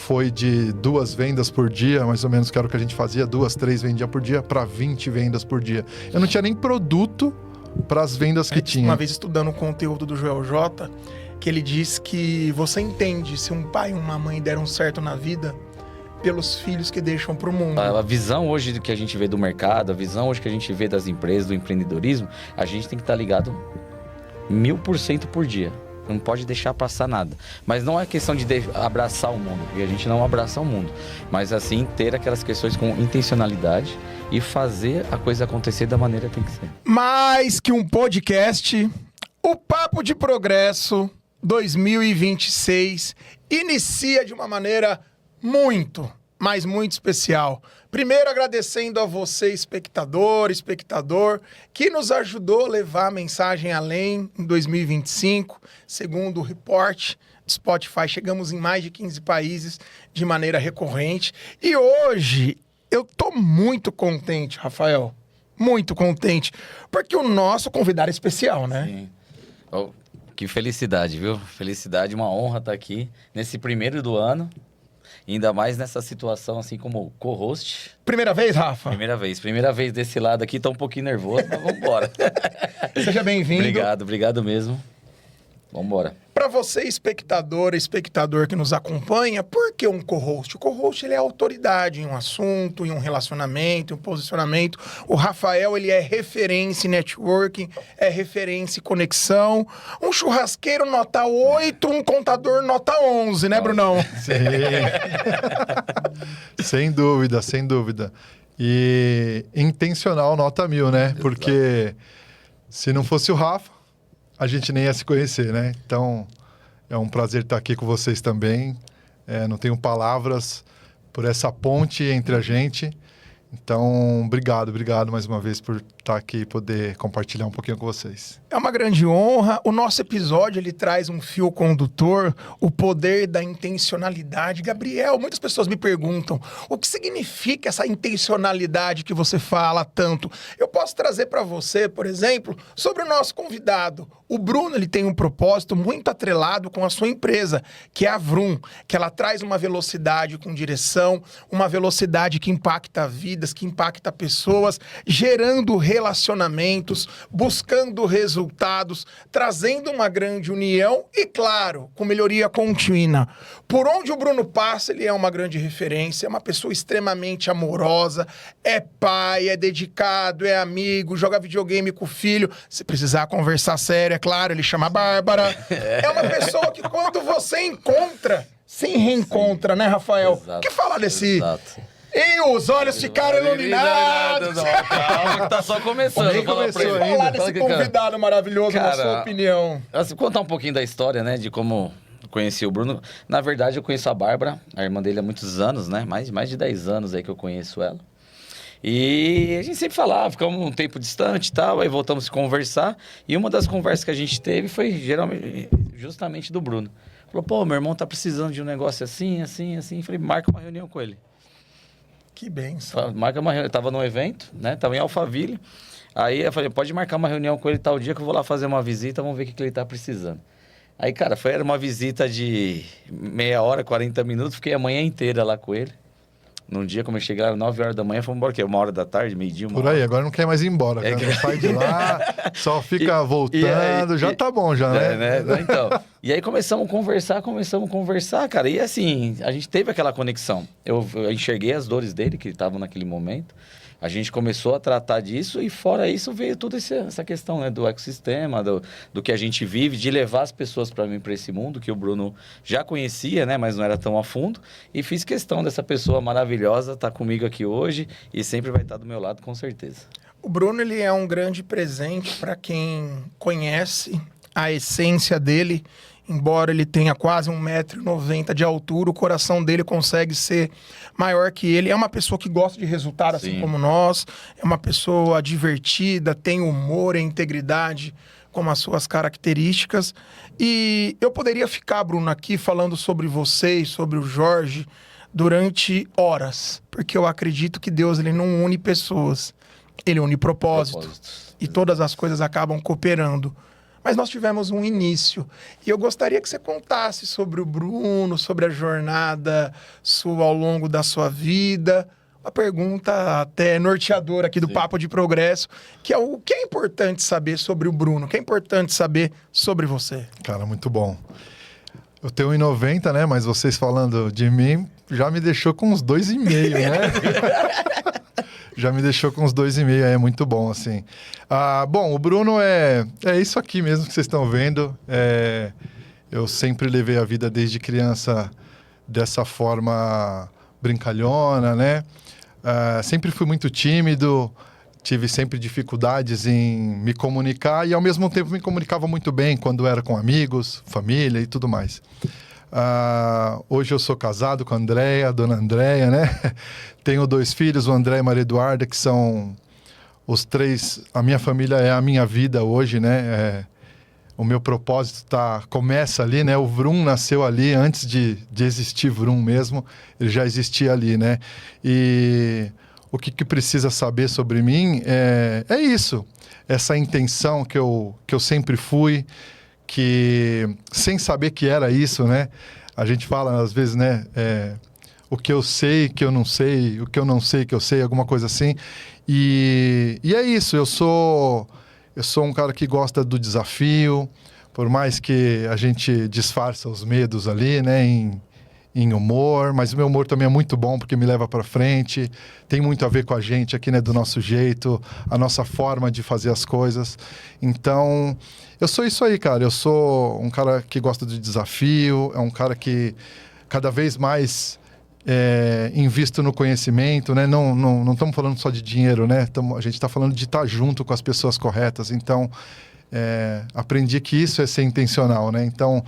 foi de 2 vendas por dia, mais ou menos, que era o que a gente fazia, 2, 3 vendias por dia, para 20 vendas por dia. Eu não tinha nem produto para as vendas que tinha. Uma vez estudando o conteúdo do Joel J, que ele diz que você entende se um pai e uma mãe deram certo na vida pelos filhos que deixam para o mundo. A visão hoje do que a gente vê do mercado, a visão hoje que a gente vê das empresas, do empreendedorismo, a gente tem que estar ligado 1000% por dia. Não pode deixar passar nada. Mas não é questão de abraçar o mundo, porque a gente não abraça o mundo. Mas assim, ter aquelas questões com intencionalidade e fazer a coisa acontecer da maneira que tem que ser. Mais que um podcast, o Papo de Progresso 2026 inicia de uma maneira muito, mas muito especial. Primeiro, agradecendo a você, espectador, que nos ajudou a levar a mensagem além em 2025. Segundo o report do Spotify, chegamos em mais de 15 países de maneira recorrente. E hoje, eu tô muito contente, Rafael. Muito contente. Porque o nosso convidado é especial, né? Sim. Oh, que felicidade, viu? Felicidade, uma honra estar aqui nesse primeiro do ano. Ainda mais nessa situação, assim, como co-host. Primeira vez, Rafa? Primeira vez desse lado aqui, tô um pouquinho nervoso, mas vambora. Seja bem-vindo. Obrigado mesmo. Vambora. Para você, espectador que nos acompanha, por que um co-host? O co-host, ele é autoridade em um assunto, em um relacionamento, em um posicionamento. O Rafael, ele é referência em networking, é referência em conexão. Um churrasqueiro nota 8, um contador nota 11, né, Brunão? Sim. Sem dúvida. E intencional nota 1000, né? Exato. Porque se não fosse o Rafa, a gente nem ia se conhecer, né? Então, é um prazer estar aqui com vocês também. Não tenho palavras por essa ponte entre a gente. Então, obrigado mais uma vez por estar aqui e poder compartilhar um pouquinho com vocês. É uma grande honra. O nosso episódio, ele traz um fio condutor, o poder da intencionalidade. Gabriel, muitas pessoas me perguntam, o que significa essa intencionalidade que você fala tanto? Eu posso trazer para você, por exemplo, sobre o nosso convidado. O Bruno, ele tem um propósito muito atrelado com a sua empresa, que é a Vroom, que ela traz uma velocidade com direção, uma velocidade que impacta vidas, que impacta pessoas, gerando relacionamentos, buscando resultados, trazendo uma grande união e, claro, com melhoria contínua. Por onde o Bruno passa, ele é uma grande referência, é uma pessoa extremamente amorosa, é pai, é dedicado, é amigo, joga videogame com o filho. Se precisar conversar sério, é claro, ele chama a Bárbara. É uma pessoa que quando você encontra, se reencontra, né, Rafael? Exato, O que falar desse... Exato. E os olhos ficaram iluminados. Calma que tá só começando. Nem começou ainda. Falar desse convidado maravilhoso, na sua opinião. Assim, contar um pouquinho da história, né? De como conheci o Bruno. Na verdade, eu conheço a Bárbara, a irmã dele há muitos anos, né? Mais de 10 anos aí que eu conheço ela. E a gente sempre falava, ficamos um tempo distante e tal, aí voltamos a se conversar. E uma das conversas que a gente teve foi justamente do Bruno. Falou, pô, meu irmão tá precisando de um negócio assim. Falei, marca uma reunião com ele. Que benção. Marca uma reunião. Eu tava num evento, né? Tava em Alphaville. Aí eu falei, pode marcar uma reunião com ele tal dia que eu vou lá fazer uma visita, vamos ver o que ele tá precisando. Aí, cara, era uma visita de meia hora, 40 minutos, fiquei a manhã inteira lá com ele. Num dia, como eu cheguei lá, 9 horas da manhã, fomos embora, que é 1h da tarde, meio-dia, Por aí, agora não quer mais ir embora. Não sai de lá, só fica voltando, já tá bom já, né? Então, e aí começamos a conversar, cara. E assim, a gente teve aquela conexão. Eu enxerguei as dores dele, que estavam naquele momento. A gente começou a tratar disso e fora isso veio toda essa questão, né, do ecossistema, do que a gente vive, de levar as pessoas para esse mundo que o Bruno já conhecia, né, mas não era tão a fundo. E fiz questão dessa pessoa maravilhosa estar comigo aqui hoje e sempre vai estar do meu lado, com certeza. O Bruno, ele é um grande presente para quem conhece a essência dele. Embora ele tenha quase 1,90 m de altura, o coração dele consegue ser maior que ele. É uma pessoa que gosta de resultado, assim como nós. É uma pessoa divertida, tem humor e integridade como as suas características. E eu poderia ficar, Bruno, aqui falando sobre vocês, sobre o Jorge, durante horas. Porque eu acredito que Deus, ele não une pessoas. Ele une propósitos. E todas as coisas acabam cooperando. mas nós tivemos um início. E eu gostaria que você contasse sobre o Bruno, sobre a jornada sua ao longo da sua vida. Uma pergunta até norteadora aqui do Papo de Progresso, que é o que é importante saber sobre o Bruno, o que é importante saber sobre você. Cara, muito bom. Eu tenho 1,90, né? Mas vocês falando de mim, já me deixou com uns 2,5, né? Já me deixou com uns 2,5, é muito bom, assim. Bom, o Bruno é isso aqui mesmo que vocês estão vendo. Eu sempre levei a vida desde criança dessa forma brincalhona, né? Sempre fui muito tímido, tive sempre dificuldades em me comunicar e, ao mesmo tempo, me comunicava muito bem quando era com amigos, família e tudo mais. Hoje eu sou casado com a Andréia, dona Andréia, né? Tenho 2 filhos, o André e a Maria Eduarda, que são os 3... A minha família é a minha vida hoje, né? O meu propósito começa ali, né? O Vroom nasceu ali antes de existir Vroom mesmo. Ele já existia ali, né? E o que precisa saber sobre mim é isso. Essa intenção que eu sempre fui, que sem saber que era isso, né? A gente fala às vezes, né? O que eu sei que eu não sei, o que eu não sei que eu sei, alguma coisa assim. E é isso, eu sou um cara que gosta do desafio, por mais que a gente disfarça os medos ali, né, em humor, mas o meu humor também é muito bom porque me leva para frente, tem muito a ver com a gente aqui, né, do nosso jeito, a nossa forma de fazer as coisas. Então, eu sou isso aí, cara, eu sou um cara que gosta do desafio, é um cara que cada vez mais invisto no conhecimento, né? Não estamos falando só de dinheiro, né? A gente está falando de estar junto com as pessoas corretas. Então, aprendi que isso é ser intencional, né? Então,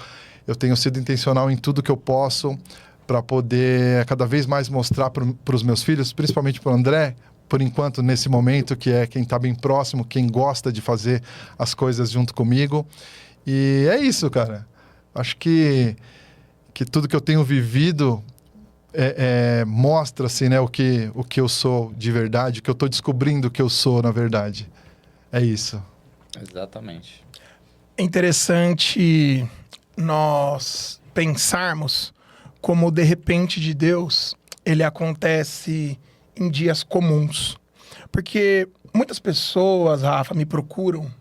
eu tenho sido intencional em tudo que eu posso para poder cada vez mais mostrar para os meus filhos, principalmente para o André, por enquanto, nesse momento, que é quem está bem próximo, quem gosta de fazer as coisas junto comigo. E é isso, cara. Acho que tudo que eu tenho vivido mostra assim, né, o que eu sou de verdade, o que eu estou descobrindo que eu sou, na verdade. É isso. Exatamente. É interessante nós pensarmos como o de repente de Deus, ele acontece em dias comuns. Porque muitas pessoas, Rafa, me procuram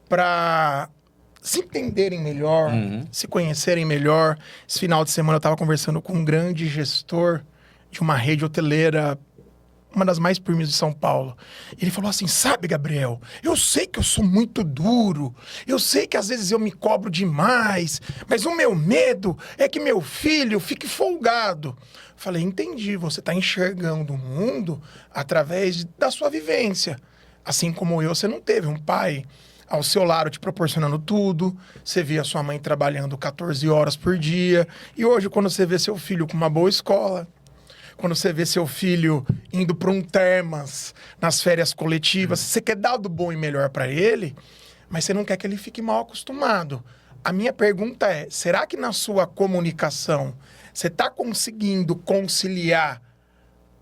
para se entenderem melhor, se conhecerem melhor. Esse final de semana eu estava conversando com um grande gestor de uma rede hoteleira, uma das mais premium de São Paulo. Ele falou assim, sabe, Gabriel, eu sei que eu sou muito duro, eu sei que às vezes eu me cobro demais, mas o meu medo é que meu filho fique folgado. Falei, entendi, você está enxergando o mundo através da sua vivência. Assim como eu, você não teve um pai ao seu lado te proporcionando tudo, você via sua mãe trabalhando 14 horas por dia, e hoje quando você vê seu filho com uma boa escola, quando você vê seu filho indo para um termas, nas férias coletivas, você quer dar do bom e melhor para ele, mas você não quer que ele fique mal acostumado. A minha pergunta é, será que na sua comunicação você está conseguindo conciliar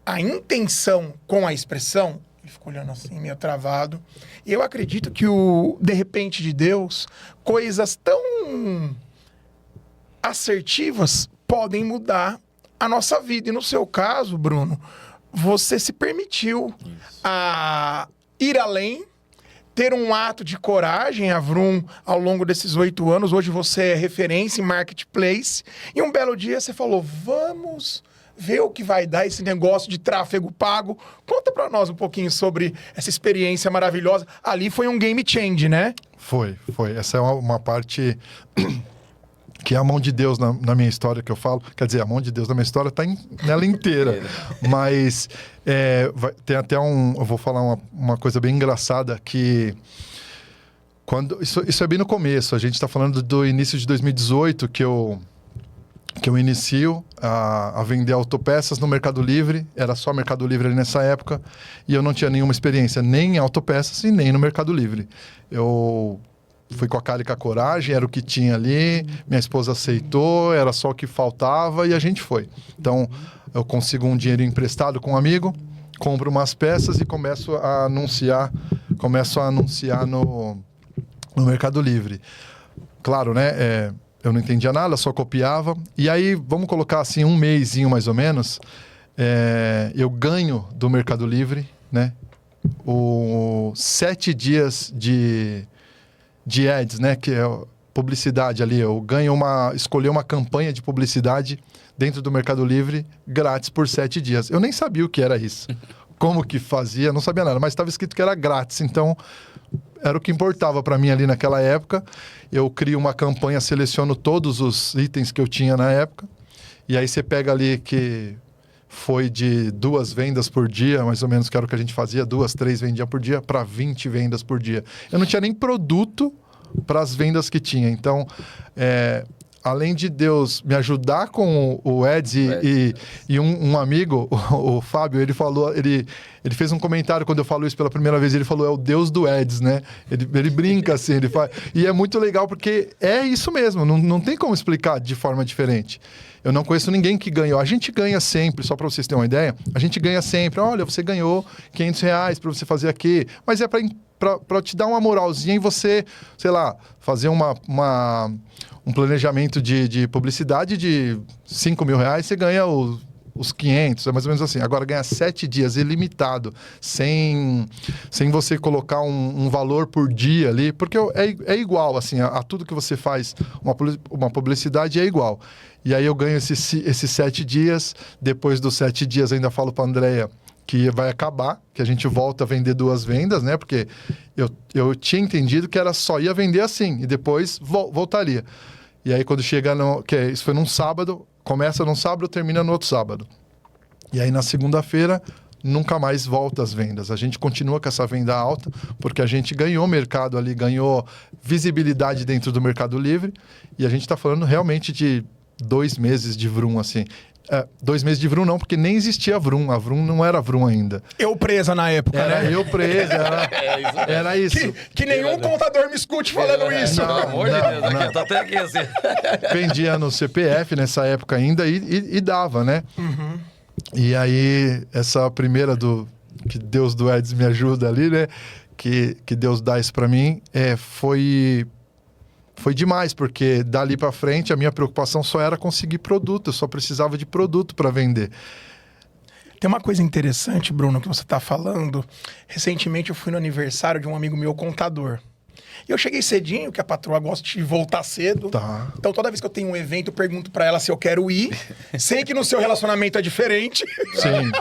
a intenção com a expressão? Ele ficou olhando assim, meio travado. E eu acredito que de repente de Deus, coisas tão assertivas podem mudar a nossa vida. E no seu caso, Bruno, você se permitiu a ir além, ter um ato de coragem, a Vroom, ao longo desses 8 anos. Hoje você é referência em marketplace. E um belo dia você falou, vamos ver o que vai dar esse negócio de tráfego pago. Conta pra nós um pouquinho sobre essa experiência maravilhosa. Ali foi um game change, né? Foi. Essa é uma parte que é a mão de Deus na minha história que eu falo. Quer dizer, a mão de Deus na minha história está nela inteira. Mas tem até eu vou falar uma coisa bem engraçada que... Isso é bem no começo. A gente está falando do início de 2018, que eu inicio a vender autopeças no Mercado Livre. Era só Mercado Livre ali nessa época. E eu não tinha nenhuma experiência nem em autopeças e nem no Mercado Livre. Eu fui com a cara e com a coragem, era o que tinha ali. Minha esposa aceitou, era só o que faltava e a gente foi. Então, eu consigo um dinheiro emprestado com um amigo, compro umas peças e começo a anunciar no Mercado Livre. Claro, né? Eu não entendia nada, só copiava. E aí, vamos colocar assim, um mesinho mais ou menos, eu ganho do Mercado Livre, né? 7 dias de ads, né? Que é publicidade ali. Eu ganho escolher uma campanha de publicidade dentro do Mercado Livre grátis por 7 dias. Eu nem sabia o que era isso. Como que fazia, não sabia nada, mas estava escrito que era grátis. Então, era o que importava para mim ali naquela época. Eu crio uma campanha, seleciono todos os itens que eu tinha na época. E aí você pega ali que foi de 2 vendas por dia, mais ou menos, que era o que a gente fazia, 2, 3 vendiam por dia, para 20 vendas por dia. Eu não tinha nem produto para as vendas que tinha. Então, além de Deus me ajudar com o Ads e um amigo, o Fábio, ele falou, ele fez um comentário quando eu falo isso pela primeira vez, ele falou, é o Deus do Ads, né? Ele brinca assim, ele faz... E é muito legal porque é isso mesmo, não tem como explicar de forma diferente. Eu não conheço ninguém que ganhou. A gente ganha sempre, só para vocês terem uma ideia, a gente ganha sempre. Olha, você ganhou R$500 para você fazer aqui, mas é para te dar uma moralzinha e você, sei lá, fazer um planejamento de publicidade de R$5.000, você ganha os 500, é mais ou menos assim. Agora, ganhar 7 dias ilimitado, sem você colocar um valor por dia ali, porque é igual, assim, a tudo que você faz, uma publicidade é igual. E aí eu ganho esses 7 dias, depois dos 7 dias ainda falo para a Andrea que vai acabar, que a gente volta a vender 2 vendas, né? Porque eu tinha entendido que só ia vender assim, e depois voltaria. E aí quando chega isso foi num sábado, começa num sábado, termina no outro sábado. E aí na segunda-feira, nunca mais volta as vendas. A gente continua com essa venda alta, porque a gente ganhou mercado ali, ganhou visibilidade dentro do Mercado Livre, e a gente está falando realmente de 2 meses de Vroom, assim. 2 meses de Vroom não, porque nem existia Vroom. A Vroom não era Vroom ainda. Eu presa na época, né? Eu presa, era isso. Que nenhum contador me escute falando isso. Pelo amor de Deus, aqui, eu tô até aqui assim. Vendia no CPF nessa época ainda e dava, né? Uhum. E aí, essa primeira que Deus do Ads me ajuda ali, né? Que Deus dá isso pra mim, foi demais, porque dali para frente a minha preocupação só era conseguir produto, eu só precisava de produto para vender. Tem uma coisa interessante, Bruno, que você está falando. Recentemente eu fui no aniversário de um amigo meu, contador. E eu cheguei cedinho, que a patroa gosta de voltar cedo. Tá. Então toda vez que eu tenho um evento, eu pergunto para ela se eu quero ir. Sei que no seu relacionamento é diferente. Sim.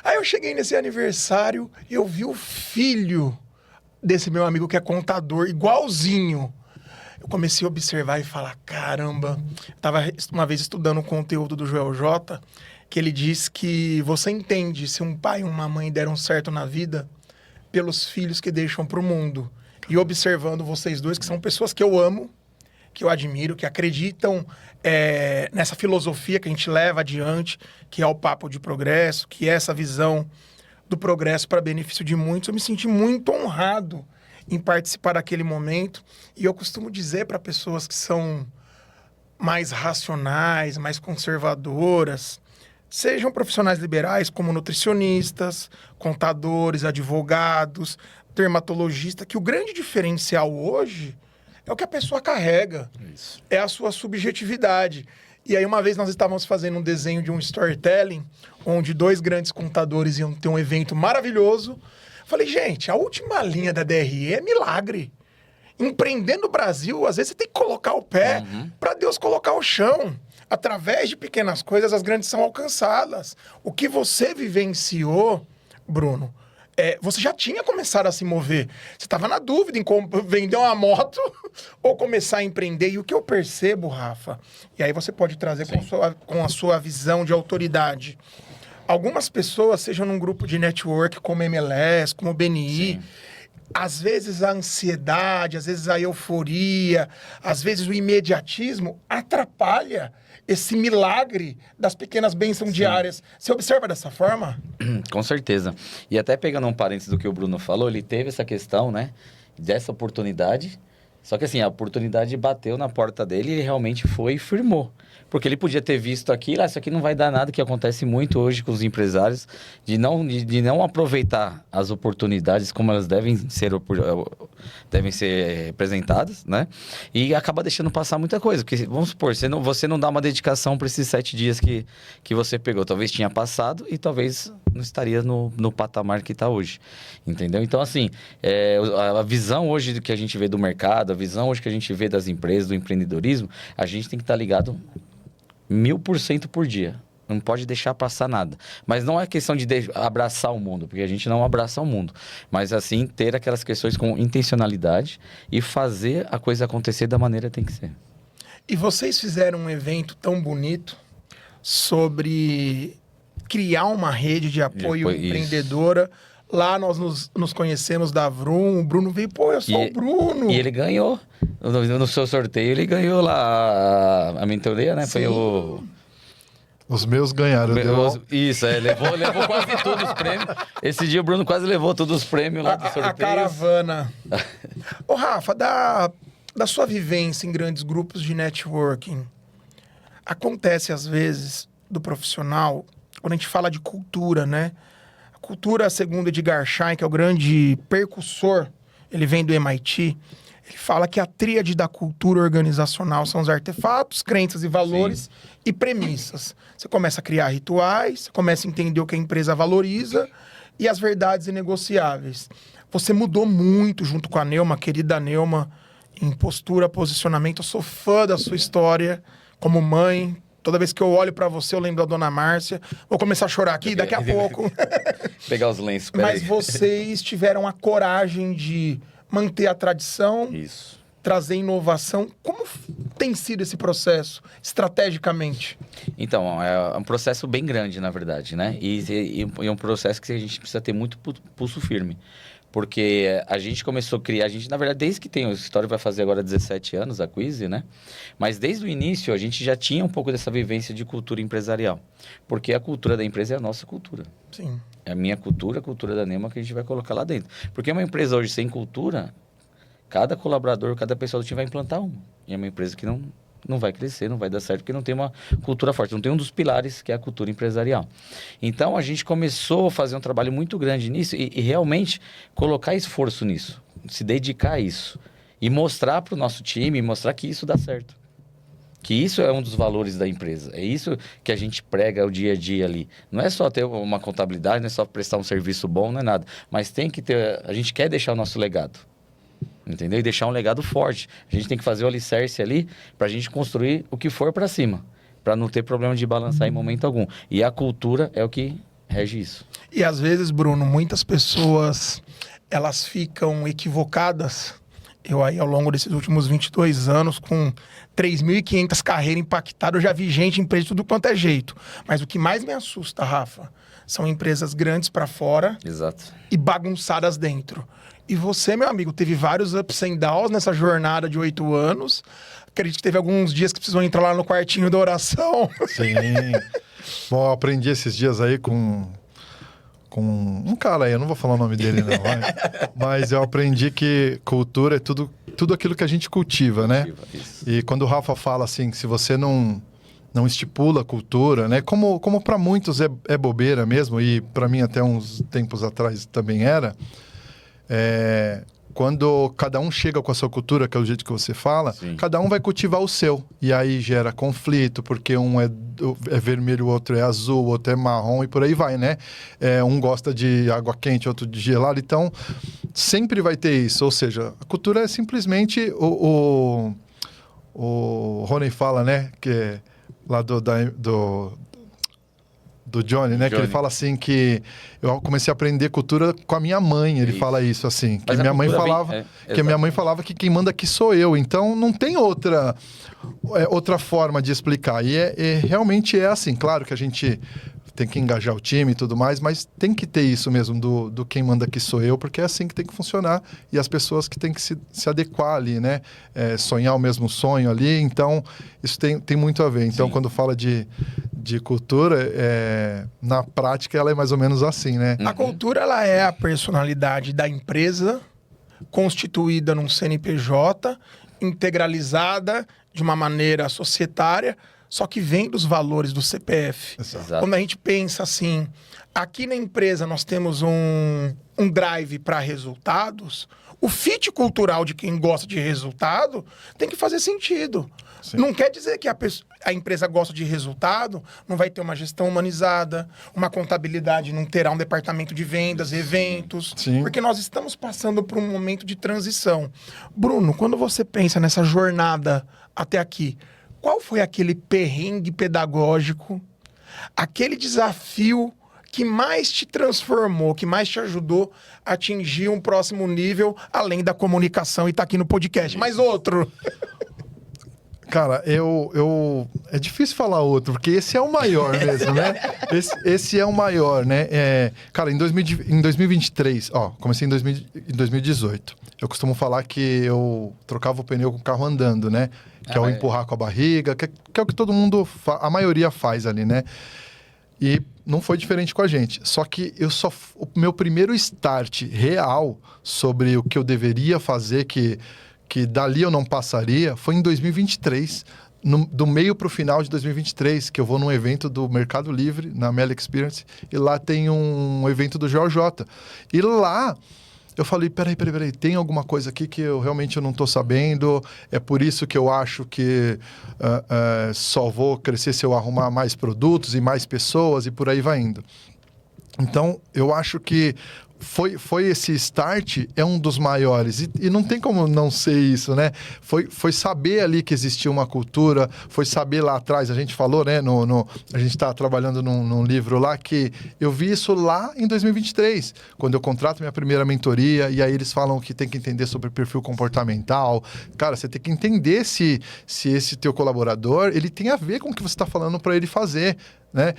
Aí eu cheguei nesse aniversário e eu vi o filho desse meu amigo que é contador, igualzinho. Eu comecei a observar e falar, caramba... Eu estava uma vez estudando o conteúdo do Joel J, que ele diz que você entende se um pai e uma mãe deram certo na vida pelos filhos que deixam para o mundo. E observando vocês dois, que são pessoas que eu amo, que eu admiro, que acreditam nessa filosofia que a gente leva adiante, que é o papo de progresso, que é essa visão do progresso para benefício de muitos. Eu me senti muito honrado em participar daquele momento. E eu costumo dizer para pessoas que são mais racionais, mais conservadoras, sejam profissionais liberais como nutricionistas, contadores, advogados, dermatologistas, que o grande diferencial hoje é o que a pessoa carrega. Isso. É a sua subjetividade. E aí uma vez nós estávamos fazendo um desenho de um storytelling, onde 2 grandes contadores iam ter um evento maravilhoso. Falei, gente, a última linha da DRE é milagre. Empreender no Brasil, às vezes você tem que colocar o pé para Deus colocar o chão. Através de pequenas coisas, as grandes são alcançadas. O que você vivenciou, Bruno, você já tinha começado a se mover. Você estava na dúvida em vender uma moto ou começar a empreender. E o que eu percebo, Rafa, e aí você pode trazer com a sua visão de autoridade. Algumas pessoas, sejam num grupo de network como MLS, como BNI, às vezes a ansiedade, às vezes a euforia, às vezes o imediatismo atrapalha esse milagre das pequenas bênçãos diárias. Você observa dessa forma? Com certeza. E até pegando um parênteses do que o Bruno falou, ele teve essa questão, né, dessa oportunidade, Só que assim, a oportunidade bateu na porta dele e ele realmente foi e firmou. Porque ele podia ter visto aquilo, isso aqui não vai dar nada, que acontece muito hoje com os empresários, de não aproveitar as oportunidades como elas devem ser representadas, né? E acaba deixando passar muita coisa. Porque, vamos supor, você não dá uma dedicação para esses 7 dias que você pegou. Talvez tinha passado e talvez não estaria no patamar que está hoje. Entendeu? Então, assim, a visão hoje que a gente vê do mercado, a visão hoje que a gente vê das empresas, do empreendedorismo, a gente tem que estar ligado 1000% por dia. Não pode deixar passar nada. Mas não é questão de abraçar o mundo, porque a gente não abraça o mundo. Mas, assim, ter aquelas questões com intencionalidade e fazer a coisa acontecer da maneira que tem que ser. E vocês fizeram um evento tão bonito sobre criar uma rede de apoio empreendedora. Lá nós nos conhecemos da Vroom, o Bruno veio, eu sou o Bruno. E ele ganhou, no seu sorteio, ele ganhou lá a mentoria, né? Sim. Foi Os meus ganharam. Isso, levou quase todos os prêmios. Esse dia o Bruno quase levou todos os prêmios lá do sorteio. A caravana. Ô, Rafa, da sua vivência em grandes grupos de networking, acontece às vezes do profissional, quando a gente fala de cultura, né? A cultura, segundo Edgar Schein, que é o grande percussor, ele vem do MIT, ele fala que a tríade da cultura organizacional são os artefatos, crenças e valores e premissas. Você começa a criar rituais, você começa a entender o que a empresa valoriza e as verdades inegociáveis. Você mudou muito junto com a Neuma, querida Neuma, em postura, posicionamento. Eu sou fã da sua história como mãe. Toda vez que eu olho pra você, eu lembro da Dona Márcia. Vou começar a chorar aqui daqui a pouco. Pegar os lenços. Mas vocês tiveram a coragem de manter a tradição, Isso. trazer inovação. Como tem sido esse processo, estrategicamente? Então, é um processo bem grande, na verdade, né? E é um processo que a gente precisa ter muito pulso firme. Porque a gente começou a criar, na verdade, desde que tem, o escritório vai fazer agora 17 anos, a Quizy, né? Mas desde o início, a gente já tinha um pouco dessa vivência de cultura empresarial. Porque a cultura da empresa é a nossa cultura. Sim. É a minha cultura, a cultura da Neuma que a gente vai colocar lá dentro. Porque uma empresa hoje sem cultura, cada colaborador, cada pessoa do time vai implantar uma. E é uma empresa que não vai crescer, não vai dar certo, porque não tem uma cultura forte. Não tem um dos pilares, que é a cultura empresarial. Então, a gente começou a fazer um trabalho muito grande nisso e realmente colocar esforço nisso, se dedicar a isso. E mostrar para o nosso time, mostrar que isso dá certo. Que isso é um dos valores da empresa. É isso que a gente prega o dia a dia ali. Não é só ter uma contabilidade, não é só prestar um serviço bom, não é nada. Mas tem que ter... A gente quer deixar o nosso legado. Entendeu? E deixar um legado forte. A gente tem que fazer o alicerce ali para a gente construir o que for para cima. Para não ter problema de balançar em momento algum. E a cultura é o que rege isso. E às vezes, Bruno, muitas pessoas, elas ficam equivocadas. Eu aí, ao longo desses últimos 22 anos, com 3.500 carreiras impactadas, eu já vi gente em empresa de tudo quanto é jeito. Mas o que mais me assusta, Rafa, são empresas grandes para fora. Exato. E bagunçadas dentro. E você, meu amigo, teve vários ups and downs nessa jornada de 8 anos. Acredito que teve alguns dias que precisou entrar lá no quartinho da oração. Sim. Bom, eu aprendi esses dias aí com um cara aí, eu não vou falar o nome dele não, mas eu aprendi que cultura é tudo aquilo que a gente cultiva, né? E quando o Rafa fala assim, que se você não estipula a cultura, né? Como para muitos é bobeira mesmo, e para mim até uns tempos atrás também era, quando cada um chega com a sua cultura, que é o jeito que você fala, Sim. cada um vai cultivar o seu. E aí gera conflito, porque um é vermelho, o outro é azul, o outro é marrom e por aí vai, né? Um gosta de água quente, outro de gelado. Então, sempre vai ter isso. Ou seja, a cultura é simplesmente o Rony fala, né? Que é lá do Johnny, né? Que ele fala assim que eu comecei a aprender cultura com a minha mãe. Ele fala isso assim, que minha mãe falava, minha mãe falava que quem manda aqui sou eu. Então não tem outra forma de explicar. E realmente é assim. Claro que a gente tem que engajar o time e tudo mais, mas tem que ter isso mesmo do quem manda aqui sou eu, porque é assim que tem que funcionar. E as pessoas que têm que se adequar ali, né? Sonhar o mesmo sonho ali. Então, isso tem muito a ver. Então, quando fala de cultura, na prática, ela é mais ou menos assim, né? A cultura, ela é a personalidade da empresa, constituída num CNPJ, integralizada de uma maneira societária, só que vem dos valores do CPF. Exato. Quando a gente pensa assim, aqui na empresa nós temos um drive para resultados, o fit cultural de quem gosta de resultado tem que fazer sentido. Sim. Não quer dizer que a empresa gosta de resultado, não vai ter uma gestão humanizada, uma contabilidade, não terá um departamento de vendas, eventos. Sim. Porque nós estamos passando por um momento de transição. Bruno, quando você pensa nessa jornada até aqui, qual foi aquele perrengue pedagógico, aquele desafio que mais te transformou, que mais te ajudou a atingir um próximo nível, além da comunicação e tá aqui no podcast? Mais outro. Cara, é difícil falar outro, porque esse é o maior mesmo, né? Esse é o maior, né? Cara, em 2023, comecei em 2018. Eu costumo falar que eu trocava o pneu com o carro andando, né? Que é o empurrar com a barriga, que é o que todo mundo, a maioria faz ali, né? E não foi diferente com a gente. Só que o meu primeiro start real sobre o que eu deveria fazer, que dali eu não passaria, foi em 2023, do meio para o final de 2023, que eu vou num evento do Mercado Livre, na Meli Experience, e lá tem um evento do GeoJ. E lá eu falei, peraí, tem alguma coisa aqui que eu realmente não estou sabendo, é por isso que eu acho que só vou crescer se eu arrumar mais produtos e mais pessoas e por aí vai indo. Então, eu acho que foi esse start, é um dos maiores. E não tem como não ser isso, né? Foi saber ali que existia uma cultura, foi saber lá atrás, a gente falou, né? A gente está trabalhando num livro lá, que eu vi isso lá em 2023, quando eu contrato minha primeira mentoria, e aí eles falam que tem que entender sobre perfil comportamental. Cara, você tem que entender se esse teu colaborador, ele tem a ver com o que você está falando para ele fazer, né?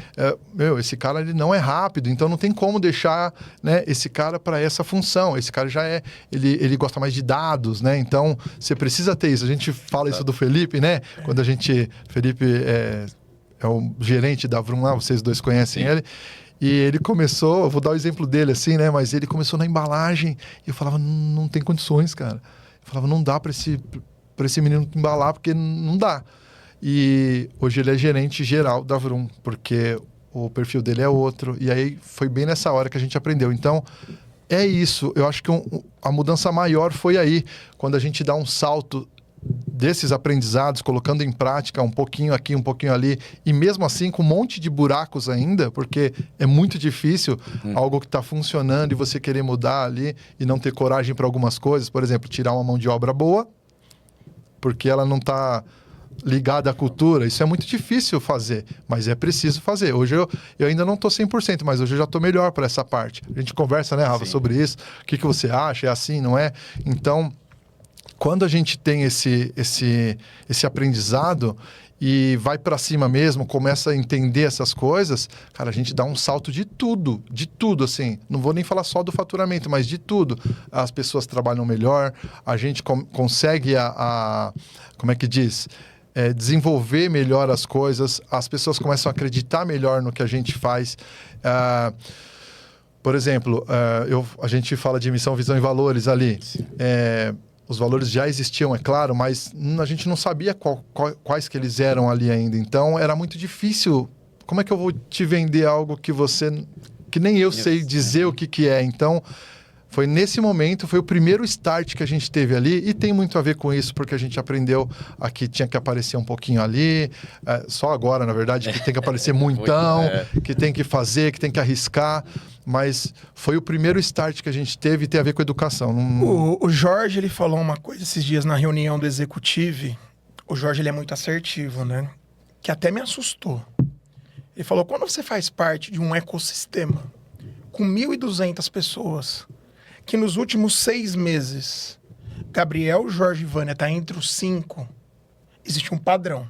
Esse cara ele não é rápido, então não tem como deixar, né, esse cara para essa função. Esse cara já ele gosta mais de dados, né? Então você precisa ter isso. A gente fala isso do Felipe, né? Quando Felipe é o gerente da Vroom lá, vocês dois conhecem ele. E ele começou, eu vou dar o exemplo dele assim, né? Mas ele começou na embalagem e eu falava, não tem condições, cara. Eu falava, não dá para esse menino embalar, porque não dá. E hoje ele é gerente geral da Vroom, porque o perfil dele é outro. E aí foi bem nessa hora que a gente aprendeu. Então, é isso. Eu acho que a mudança maior foi aí, quando a gente dá um salto desses aprendizados, colocando em prática um pouquinho aqui, um pouquinho ali, e mesmo assim com um monte de buracos ainda, porque é muito difícil algo que está funcionando e você querer mudar ali e não ter coragem para algumas coisas. Por exemplo, tirar uma mão de obra boa, porque ela não está ligada à cultura. Isso é muito difícil fazer, mas é preciso fazer. Hoje eu ainda não estou 100%, mas hoje eu já estou melhor para essa parte. A gente conversa, né, Rafa, sobre isso. O que você acha? É assim, não é? Então, quando a gente tem esse aprendizado e vai para cima mesmo, começa a entender essas coisas, cara, a gente dá um salto de tudo, assim. Não vou nem falar só do faturamento, mas de tudo. As pessoas trabalham melhor, a gente consegue como é que diz? Desenvolver melhor as coisas, as pessoas começam a acreditar melhor no que a gente faz. Por exemplo, a gente fala de missão, visão e valores ali. Os valores já existiam, é claro, mas a gente não sabia quais que eles eram ali ainda. Então, era muito difícil. Como é que eu vou te vender algo que nem eu sei dizer o que é? Então, foi nesse momento, foi o primeiro start que a gente teve ali, e tem muito a ver com isso, porque a gente aprendeu que tinha que aparecer um pouquinho ali, só agora, na verdade, que tem que aparecer muitão, que tem que fazer, que tem que arriscar, mas foi o primeiro start que a gente teve e tem a ver com educação. O Jorge, ele falou uma coisa esses dias na reunião do executivo. O Jorge, ele é muito assertivo, né? Que até me assustou. Ele falou, quando você faz parte de um ecossistema com 1.200 pessoas, que nos últimos 6 meses, Gabriel, Jorge e Vânia tá entre os 5, existe um padrão.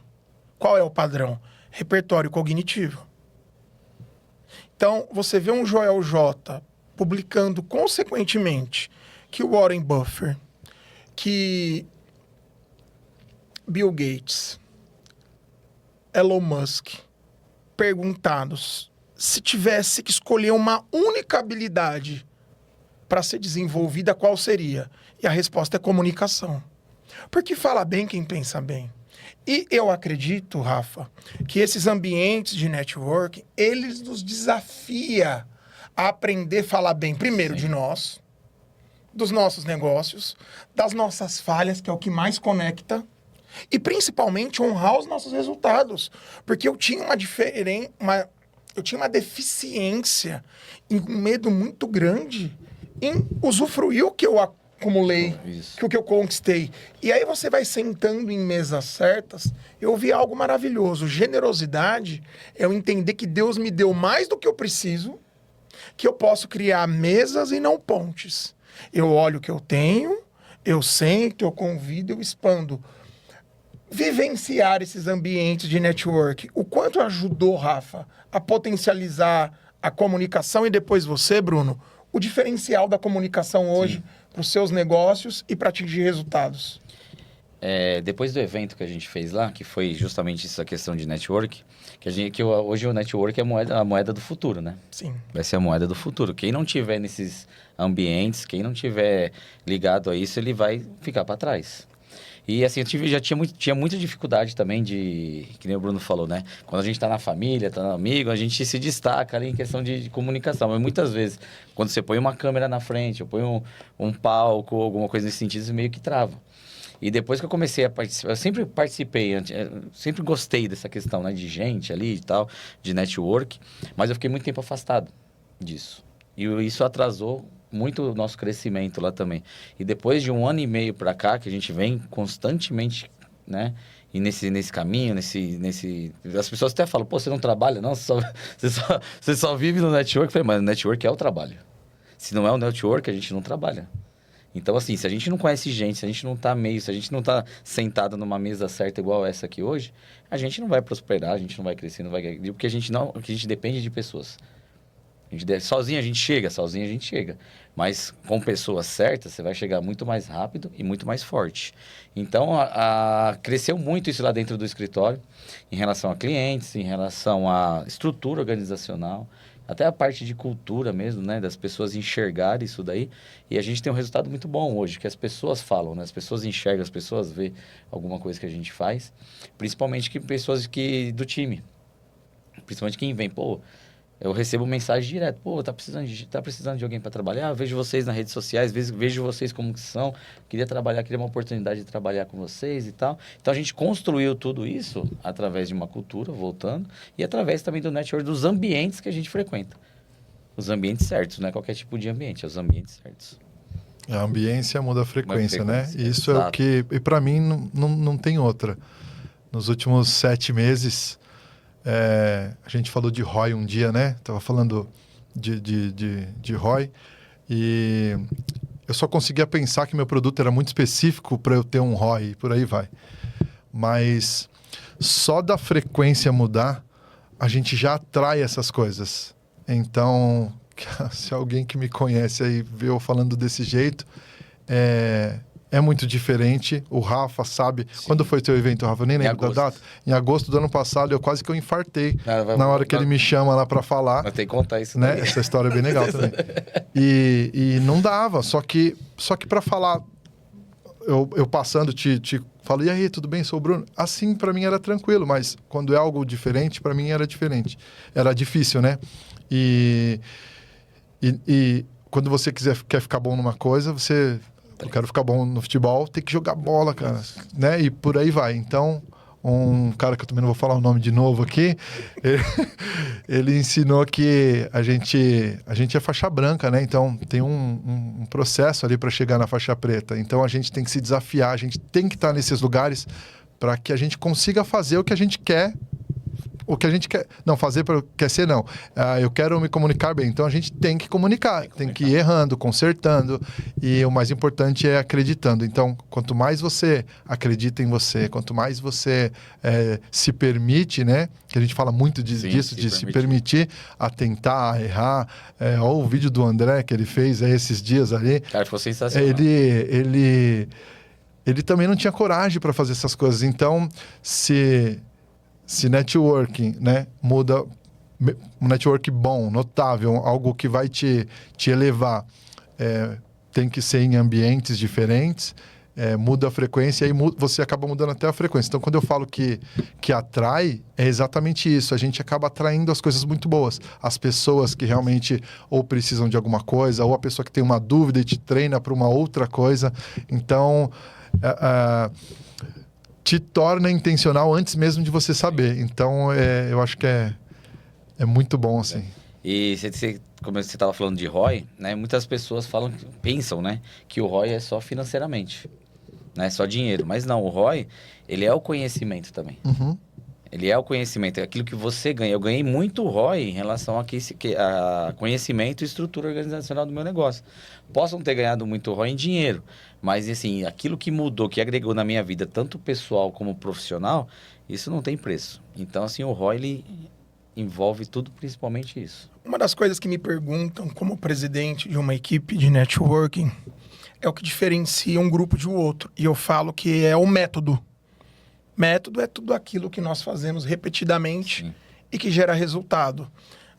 Qual é o padrão? Repertório cognitivo. Então, você vê um Joel J publicando consequentemente que o Warren Buffett, que Bill Gates, Elon Musk, perguntados se tivesse que escolher uma única habilidade para ser desenvolvida, qual seria? E a resposta é comunicação. Porque fala bem quem pensa bem. E eu acredito, Rafa, que esses ambientes de networking, eles nos desafiam a aprender a falar bem, primeiro, de nós, dos nossos negócios, das nossas falhas, que é o que mais conecta, e principalmente honrar os nossos resultados. Porque eu tinha uma deficiência, um medo muito grande em usufruir o que eu acumulei, o que eu conquistei. E aí você vai sentando em mesas certas, eu vi algo maravilhoso. Generosidade é eu entender que Deus me deu mais do que eu preciso, que eu posso criar mesas e não pontes. Eu olho o que eu tenho, eu sento, eu convido, eu expando. Vivenciar esses ambientes de network, o quanto ajudou, Rafa, a potencializar a comunicação, e depois você, Bruno, o diferencial da comunicação hoje para os seus negócios e para atingir resultados? Depois do evento que a gente fez lá, que foi justamente essa questão de network, hoje o network é a moeda do futuro, né? Sim. Vai ser a moeda do futuro. Quem não tiver nesses ambientes, quem não tiver ligado a isso, ele vai ficar para trás. E assim, eu tinha muita dificuldade também que nem o Bruno falou, né? Quando a gente tá na família, tá no amigo, a gente se destaca ali em questão de comunicação. Mas muitas vezes, quando você põe uma câmera na frente, ou põe um palco, alguma coisa nesse sentido, você meio que trava. E depois que eu comecei a participar, eu sempre participei, sempre gostei dessa questão, né? De gente ali e tal, de network, mas eu fiquei muito tempo afastado disso. E isso atrasou muito o nosso crescimento lá também. E depois de 1 ano e meio para cá, que a gente vem constantemente, né? E nesse caminho, as pessoas até falam, pô, você não trabalha? Não, você só vive no network. Eu falei, mas o network é o trabalho. Se não é o network, a gente não trabalha. Então, assim, se a gente não conhece gente, se a gente não tá se a gente não tá sentado numa mesa certa igual essa aqui hoje, a gente não vai prosperar, a gente não vai crescer, porque a gente depende de pessoas. Sozinho a gente chega. Mas com pessoas certas, você vai chegar muito mais rápido e muito mais forte. Então, cresceu muito isso lá dentro do escritório, em relação a clientes, em relação à estrutura organizacional, até a parte de cultura mesmo, né? Das pessoas enxergarem isso daí. E a gente tem um resultado muito bom hoje, que as pessoas falam, né? As pessoas enxergam, as pessoas vê alguma coisa que a gente faz. Principalmente pessoas do time. Principalmente quem vem, pô... Eu recebo mensagem direto, pô, tá precisando de alguém para trabalhar? Eu vejo vocês nas redes sociais, vejo vocês como que são, queria uma oportunidade de trabalhar com vocês e tal. Então, a gente construiu tudo isso através de uma cultura, voltando, e através também do network, dos ambientes que a gente frequenta. Os ambientes certos, não é qualquer tipo de ambiente, é os ambientes certos. A ambiência muda a frequência, né? Isso exato. É o que... E para mim, não tem outra. Nos últimos 7 meses... a gente falou de ROI um dia, né? Tava falando de ROI e eu só conseguia pensar que meu produto era muito específico para eu ter um ROI e por aí vai. Mas só da frequência mudar, a gente já atrai essas coisas. Então, se alguém que me conhece aí vê eu falando desse jeito, é muito diferente. O Rafa sabe. Sim. Quando foi teu evento, Rafa? Eu nem lembro da data. Em agosto do ano passado, eu quase que eu infartei na hora que ele me chama lá para falar. Mas tem que contar isso, né? Essa história é bem legal também. E não dava. Só que para falar, eu passando, te falo, e aí, tudo bem? Sou o Bruno. Assim, para mim era tranquilo, mas quando é algo diferente, para mim era diferente. Era difícil, né? E quando você quer ficar bom numa coisa, eu quero ficar bom no futebol, tem que jogar bola, cara, né? E por aí vai. Então, um cara que eu também não vou falar o nome de novo aqui, ele ensinou que a gente é faixa branca, né? Então, tem um processo ali para chegar na faixa preta. Então, a gente tem que se desafiar, a gente tem que estar nesses lugares para que a gente consiga fazer o que a gente quer. O que a gente quer... Não, fazer para... Quer ser, não. Eu quero me comunicar bem. Então, a gente tem que comunicar. Tem que ir errando, consertando. E o mais importante é acreditando. Então, quanto mais você acredita em você, quanto mais você se permite, né? Que a gente fala muito disso, de se permitir a tentar, a errar. Olha o vídeo do André que ele fez esses dias ali. Cara, ficou sensacional. Ele também não tinha coragem para fazer essas coisas. Então, se networking, né, muda, um network bom, notável, algo que vai te elevar, tem que ser em ambientes diferentes, muda a frequência e aí você acaba mudando até a frequência. Então, quando eu falo que atrai, é exatamente isso. A gente acaba atraindo as coisas muito boas. As pessoas que realmente ou precisam de alguma coisa, ou a pessoa que tem uma dúvida e te treina para uma outra coisa. Então, te torna intencional antes mesmo de você saber. Então, eu acho que é muito bom, assim. E como você estava falando de ROI, né? Muitas pessoas pensam, né, que o ROI é só financeiramente, né? Só dinheiro. Mas não, o ROI, ele é o conhecimento também. Uhum. Ele é o conhecimento, é aquilo que você ganha. Eu ganhei muito ROI em relação a conhecimento e estrutura organizacional do meu negócio. Posso não ter ganhado muito ROI em dinheiro, mas assim, aquilo que mudou, que agregou na minha vida, tanto pessoal como profissional, isso não tem preço. Então, assim, o ROI, ele envolve tudo, principalmente isso. Uma das coisas que me perguntam como presidente de uma equipe de networking é o que diferencia um grupo de outro. E eu falo que é o método. Método é tudo aquilo que nós fazemos repetidamente. Sim. E que gera resultado.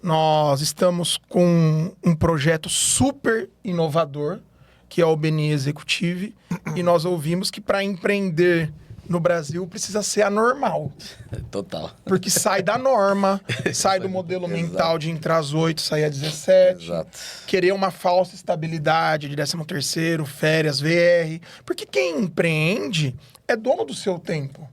Nós estamos com um projeto super inovador, que é o Beni Executive, e nós ouvimos que para empreender no Brasil precisa ser anormal. Total. Porque sai da norma, sai do modelo mental de entrar às 8, sair às 17. Exato. Querer uma falsa estabilidade de 13º, férias, VR. Porque quem empreende é dono do seu tempo.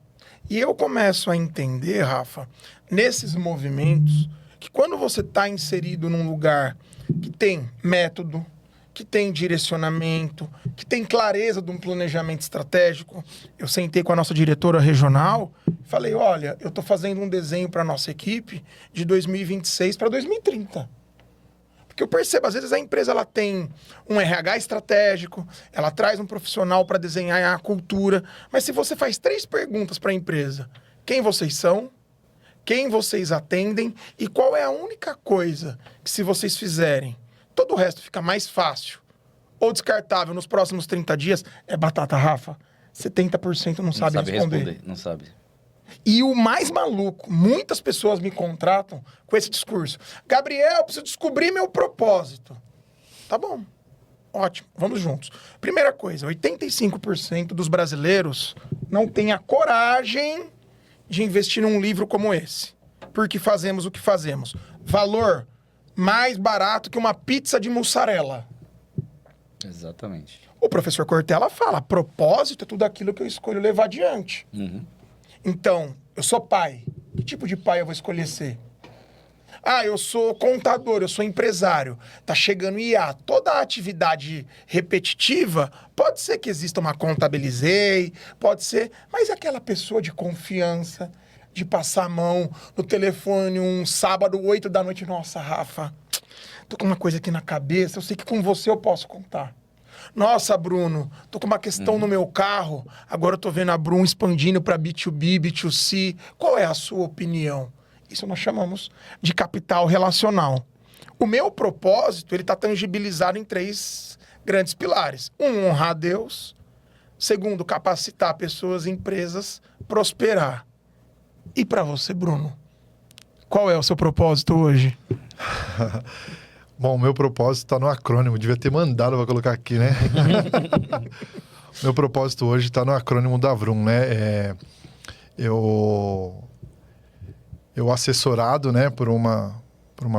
E eu começo a entender, Rafa, nesses movimentos, que quando você está inserido num lugar que tem método, que tem direcionamento, que tem clareza de um planejamento estratégico. Eu sentei com a nossa diretora regional e falei, olha, eu estou fazendo um desenho para a nossa equipe de 2026 para 2030. Porque eu percebo, às vezes a empresa ela tem um RH estratégico, ela traz um profissional para desenhar a cultura, mas se você faz 3 perguntas para a empresa, quem vocês são, quem vocês atendem e qual é a única coisa que se vocês fizerem, todo o resto fica mais fácil ou descartável nos próximos 30 dias, é batata, Rafa. 70% não sabe responder. Não sabe. E o mais maluco, muitas pessoas me contratam com esse discurso. Gabriel, eu preciso descobrir meu propósito. Tá bom. Ótimo, vamos juntos. Primeira coisa, 85% dos brasileiros não têm a coragem de investir num livro como esse. Porque fazemos o que fazemos. Valor mais barato que uma pizza de mussarela. Exatamente. O professor Cortella fala, propósito é tudo aquilo que eu escolho levar adiante. Uhum. Então, eu sou pai. Que tipo de pai eu vou escolher ser? Ah, eu sou contador, eu sou empresário. Tá chegando IA. Toda a atividade repetitiva, pode ser que exista uma contabilizei, pode ser, mas aquela pessoa de confiança, de passar a mão no telefone um sábado, 8 da noite. Nossa, Rafa, tô com uma coisa aqui na cabeça, eu sei que com você eu posso contar. Nossa, Bruno, tô com uma questão no meu carro, agora eu tô vendo a Bruno expandindo para B2B, B2C. Qual é a sua opinião? Isso nós chamamos de capital relacional. O meu propósito, ele tá tangibilizado em 3 grandes pilares. 1, honrar a Deus. 2, capacitar pessoas e empresas, prosperar. E para você, Bruno? Qual é o seu propósito hoje? Bom, o meu propósito está no acrônimo. Devia ter mandado para colocar aqui, né? Meu propósito hoje está no acrônimo da Vroom, né? Eu assessorado, né, por uma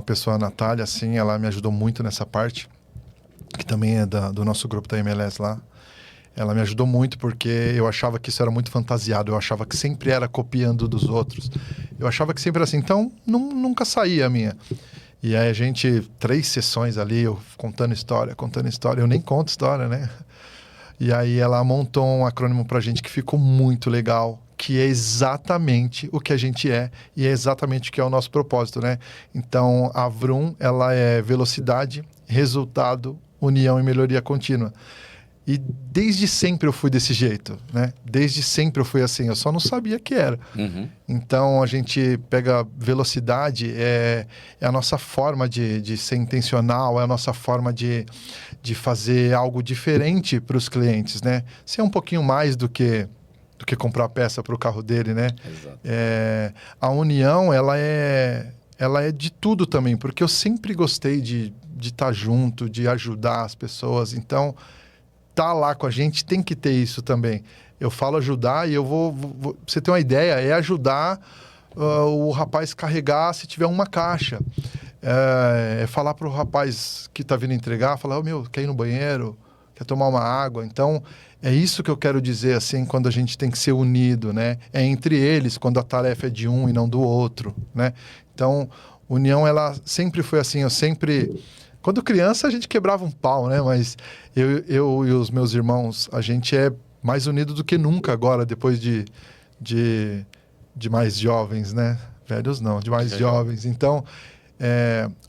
pessoa, a Natália, assim, ela me ajudou muito nessa parte, que também é do nosso grupo da MLS lá. Ela me ajudou muito porque eu achava que isso era muito fantasiado. Eu achava que sempre era copiando dos outros. Eu achava que sempre era assim. Então, nunca saía a minha. E aí a gente, 3 sessões ali, eu contando história. Eu nem conto história, né? E aí ela montou um acrônimo pra gente que ficou muito legal, que é exatamente o que a gente é e é exatamente o que é o nosso propósito, né? Então, a Vroom, ela é velocidade, resultado, união e melhoria contínua. E desde sempre eu fui desse jeito, né? Desde sempre eu fui assim, eu só não sabia que era. Uhum. Então, a gente pega velocidade, é a nossa forma de ser intencional, é a nossa forma de fazer algo diferente para os clientes, né? Ser um pouquinho mais do que comprar peça para o carro dele, né? Exato. A união, ela é ela é de tudo também, porque eu sempre gostei de estar junto, de ajudar as pessoas. Então, tá lá com a gente tem que ter isso também. Eu falo ajudar e eu vou pra você ter uma ideia, é ajudar o rapaz carregar se tiver uma caixa. É falar pro rapaz que tá vindo entregar, falar, quer ir no banheiro? Quer tomar uma água? Então, é isso que eu quero dizer, assim, quando a gente tem que ser unido, né? É entre eles, quando a tarefa é de um e não do outro, né? Então, união, ela sempre foi assim, eu sempre... Quando criança, a gente quebrava um pau, né? Mas eu e os meus irmãos, a gente é mais unido do que nunca agora, depois de mais jovens, né? Velhos não, de mais jovens. Então,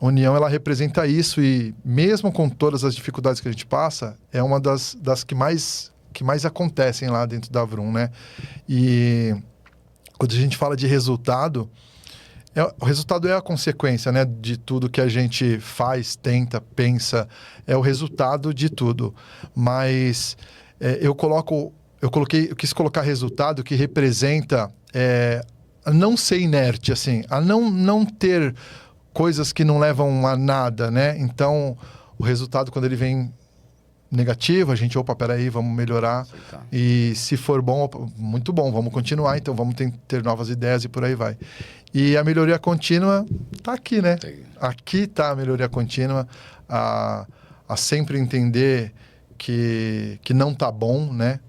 união, ela representa isso e mesmo com todas as dificuldades que a gente passa, é uma das que mais acontecem lá dentro da Vroom, né? E quando a gente fala de resultado, o resultado é a consequência, né, de tudo que a gente faz, tenta, pensa, é o resultado de tudo. Mas eu quis colocar resultado que representa a não ser inerte, assim, a não ter coisas que não levam a nada, né? Então, o resultado, quando ele vem negativo, a gente, peraí, vamos melhorar. Aceitar. E se for bom, muito bom, vamos continuar, então vamos ter novas ideias e por aí vai. E a melhoria contínua tá aqui, né? Sim. Aqui tá a melhoria contínua, a sempre entender que não tá bom, né?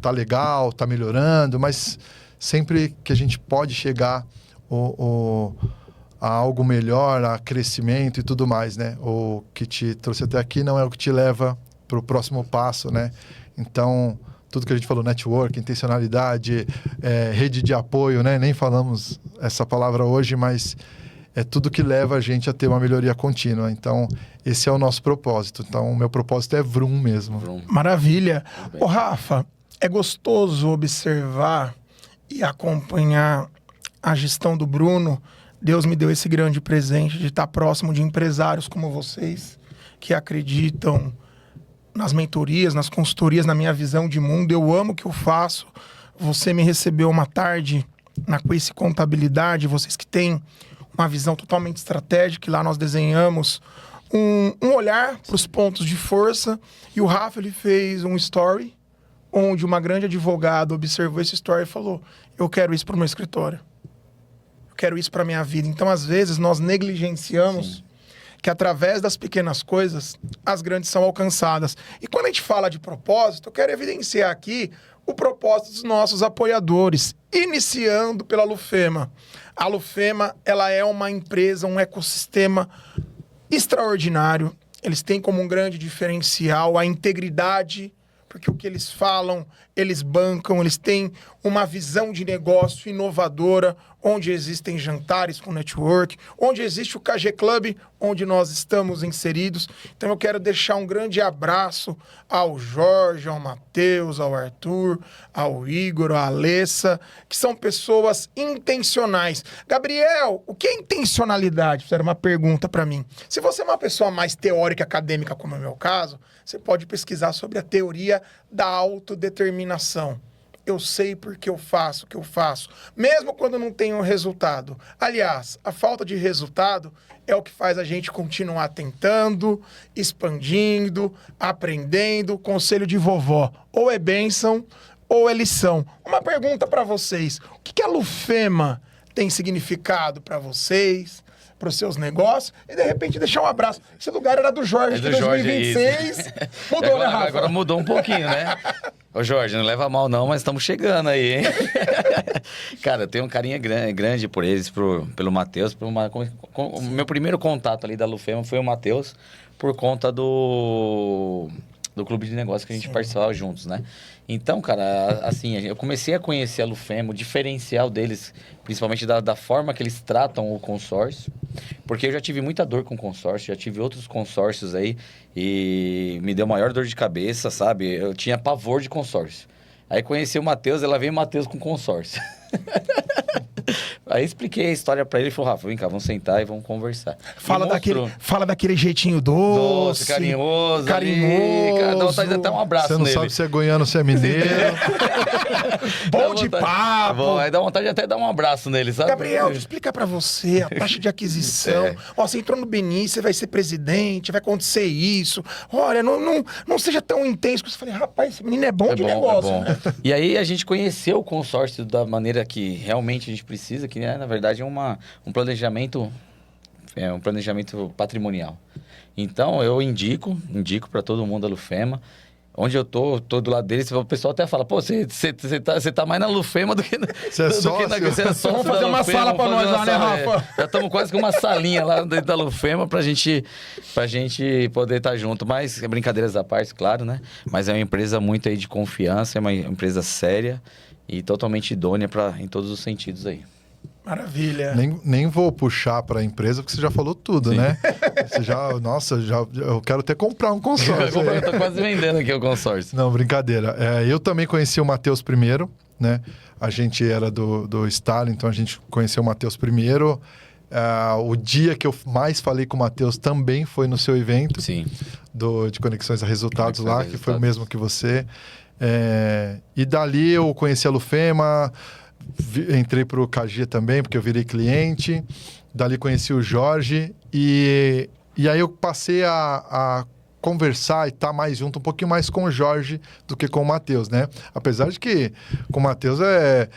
Tá legal, tá melhorando, mas sempre que a gente pode chegar a algo melhor, a crescimento e tudo mais, né? O que te trouxe até aqui não é o que te leva para o próximo passo, né? Então, tudo que a gente falou, network, intencionalidade, rede de apoio, né? Nem falamos essa palavra hoje, mas é tudo que leva a gente a ter uma melhoria contínua. Então, esse é o nosso propósito. Então, o meu propósito é Vroom mesmo. Vroom. Maravilha. Ô, Rafa, é gostoso observar e acompanhar a gestão do Bruno. Deus me deu esse grande presente de estar próximo de empresários como vocês, que acreditam nas mentorias, nas consultorias, na minha visão de mundo. Eu amo o que eu faço. Você me recebeu uma tarde na Quiz Contabilidade, vocês que têm uma visão totalmente estratégica, e lá nós desenhamos um olhar para os pontos de força, e o Rafa, ele fez um story onde uma grande advogada observou esse story e falou: eu quero isso para o meu escritório, eu quero isso para a minha vida. Então, às vezes, nós negligenciamos Sim. que através das pequenas coisas, as grandes são alcançadas. E quando a gente fala de propósito, eu quero evidenciar aqui o propósito dos nossos apoiadores, iniciando pela Lufema. A Lufema, ela é uma empresa, um ecossistema extraordinário. Eles têm como um grande diferencial a integridade, porque o que eles falam, eles bancam, eles têm uma visão de negócio inovadora, onde existem jantares com network, onde existe o KG Club, onde nós estamos inseridos. Então eu quero deixar um grande abraço ao Jorge, ao Matheus, ao Arthur, ao Igor, à Alessa, que são pessoas intencionais. Gabriel, o que é intencionalidade? Isso era uma pergunta para mim. Se você é uma pessoa mais teórica, acadêmica, como é o meu caso, você pode pesquisar sobre a teoria da autodeterminação. Eu sei porque eu faço o que eu faço, mesmo quando não tenho resultado. Aliás, a falta de resultado é o que faz a gente continuar tentando, expandindo, aprendendo. Conselho de vovó, ou é bênção ou é lição. Uma pergunta para vocês: o que a Lufema tem significado para vocês, para os seus negócios? E de repente deixar um abraço. Esse lugar era do Jorge, do de Jorge, 2026. Mudou, agora, né, Rafa? agora mudou um pouquinho, né? Ô, Jorge, não leva mal não, mas estamos chegando aí, hein? Cara, eu tenho um carinho grande por eles, pelo Matheus. O meu primeiro contato ali da Lufema foi o Matheus, por conta do clube de negócios que a gente participava juntos, né? Então, cara, assim, eu comecei a conhecer a Lufema, o diferencial deles, principalmente da forma que eles tratam o consórcio, porque eu já tive muita dor com consórcio, já tive outros consórcios aí, e me deu maior dor de cabeça, sabe? Eu tinha pavor de consórcio. Aí conheci o Matheus, ela veio o Matheus com consórcio. Aí expliquei a história pra ele e falou, Rafa, vem cá, vamos sentar e vamos conversar. Fala daquele jeitinho doce, carinhoso. carinhoso. Cara, dá vontade de dar um abraço Você não nele. sabe se é goiano ou se é mineiro. Bom de papo. Aí dá vontade de até dar um abraço nele, sabe? Gabriel, deixa eu explicar pra você a taxa de aquisição. Ó, você entrou no Beni, você vai ser presidente, vai acontecer isso. Olha, não seja tão intenso. Eu falei, rapaz, esse menino é bom de negócio. Né? E aí a gente conheceu o consórcio da maneira que realmente a gente precisa, que na verdade é um planejamento patrimonial. Então eu indico para todo mundo a Lufema. Onde eu tô do lado deles, o pessoal até fala, pô, você tá mais na Lufema do que na... Você é sócio? Você é sócio. Vamos fazer uma sala pra nós lá, né, Rafa? Já estamos quase com uma salinha lá dentro da Lufema pra gente poder estar junto. Mas, brincadeiras à parte, claro, né? Mas é uma empresa muito aí de confiança, é uma empresa séria e totalmente idônea em todos os sentidos aí. Maravilha. Nem vou puxar para a empresa, porque você já falou tudo, Sim. né? Eu quero até comprar um consórcio. Eu tô quase vendendo aqui o consórcio. Não, brincadeira. Eu também conheci o Matheus primeiro, né? A gente era do Stalin, então a gente conheceu o Matheus primeiro. O dia que eu mais falei com o Matheus também foi no seu evento. Sim. De Conexões a Resultados Conexões lá, a que foi o Resultados. mesmo que você. E dali eu conheci a Lufema, entrei para o KG também, porque eu virei cliente. Dali conheci o Jorge e aí eu passei a conversar e estar mais junto, um pouquinho mais com o Jorge do que com o Matheus, né? Apesar de que com o Matheus a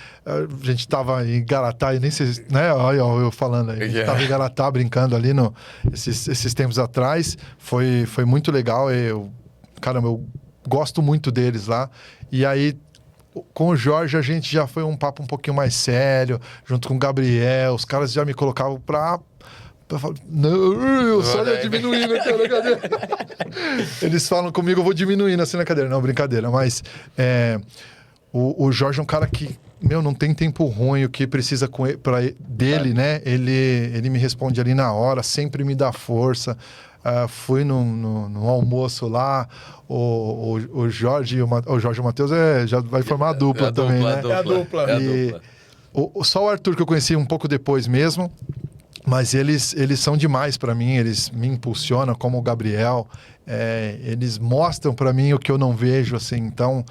gente estava em Garatá e nem sei, né? Olha eu falando aí. A gente estava em Garatá brincando ali esses tempos atrás. Foi muito legal. Caramba, eu gosto muito deles lá. E aí com o Jorge a gente já foi um papo um pouquinho mais sério, junto com o Gabriel, os caras já me colocavam pra falar, não, eu só ia diminuindo aqui na cadeira. Eles falam comigo, eu vou diminuindo assim na cadeira. Não, brincadeira, mas o Jorge é um cara que, não tem tempo ruim, o que precisa dele, né? Ele me responde ali na hora, sempre me dá força. Fui no almoço lá, o Jorge e o Matheus já vai formar a dupla também, né? É a dupla. Só o Arthur que eu conheci um pouco depois mesmo, mas eles são demais para mim, eles me impulsionam, como o Gabriel, eles mostram para mim o que eu não vejo, assim, então,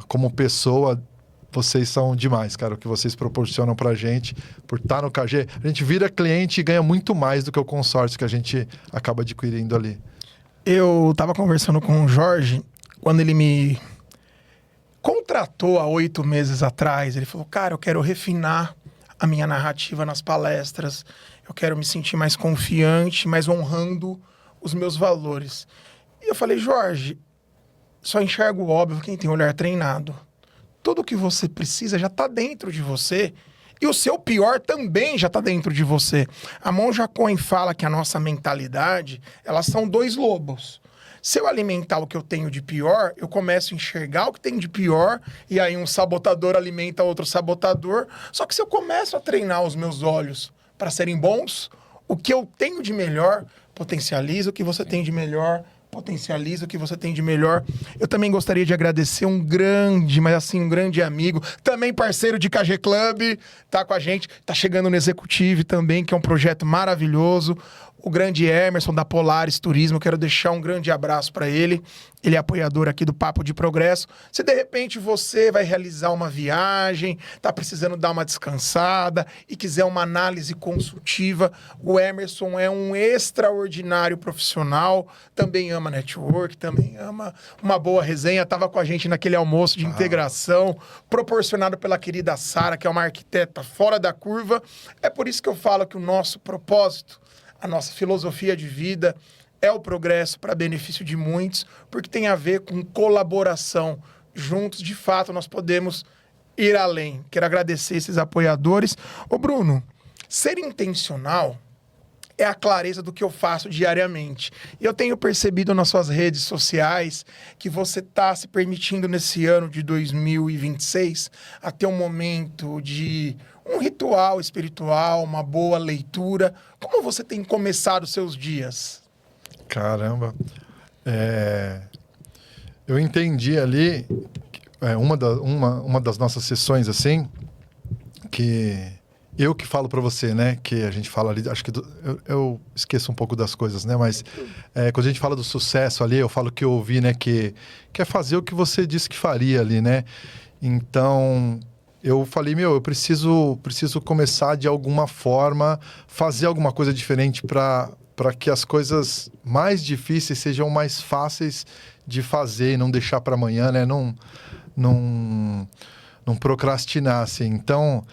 como pessoa, vocês são demais, cara, o que vocês proporcionam pra gente, por estar no KG. A gente vira cliente e ganha muito mais do que o consórcio que a gente acaba adquirindo ali. Eu tava conversando com o Jorge, quando ele me contratou há 8 meses atrás, ele falou, cara, eu quero refinar a minha narrativa nas palestras, eu quero me sentir mais confiante, mais honrando os meus valores. E eu falei, Jorge, só enxergo o óbvio quem tem olhar treinado. Tudo que você precisa já está dentro de você e o seu pior também já está dentro de você. A Monja Coen fala que a nossa mentalidade, elas são 2 lobos. Se eu alimentar o que eu tenho de pior, eu começo a enxergar o que tem de pior e aí um sabotador alimenta outro sabotador. Só que se eu começo a treinar os meus olhos para serem bons, o que eu tenho de melhor potencializa o que você tem de melhor, potencializa o que você tem de melhor. Eu também gostaria de agradecer um grande amigo, também parceiro de KG Club, tá com a gente, tá chegando no Executive também, que é um projeto maravilhoso. O grande Emerson da Polaris Turismo, eu quero deixar um grande abraço para ele. Ele é apoiador aqui do Papo de Progresso. Se de repente você vai realizar uma viagem, tá precisando dar uma descansada e quiser uma análise consultiva, o Emerson é um extraordinário profissional, também ama network, também ama uma boa resenha. Estava com a gente naquele almoço de integração, proporcionado pela querida Sara, que é uma arquiteta fora da curva. É por isso que eu falo que o nosso propósito, a nossa filosofia de vida é o progresso para benefício de muitos, porque tem a ver com colaboração. Juntos, de fato, nós podemos ir além. Quero agradecer esses apoiadores. Ô, Bruno, ser intencional é a clareza do que eu faço diariamente. Eu tenho percebido nas suas redes sociais que você está se permitindo nesse ano de 2026 a ter um momento de um ritual espiritual, uma boa leitura. Como você tem começado os seus dias? Caramba. Eu entendi ali, uma das nossas sessões, assim, que eu que falo para você, né? Que a gente fala ali, acho que eu esqueço um pouco das coisas, né? Mas quando a gente fala do sucesso ali, eu falo que eu ouvi, né? Que é fazer o que você disse que faria ali, né? Então, eu falei, eu preciso começar de alguma forma, fazer alguma coisa diferente para que as coisas mais difíceis sejam mais fáceis de fazer e não deixar para amanhã, né? Não procrastinar, assim. Então,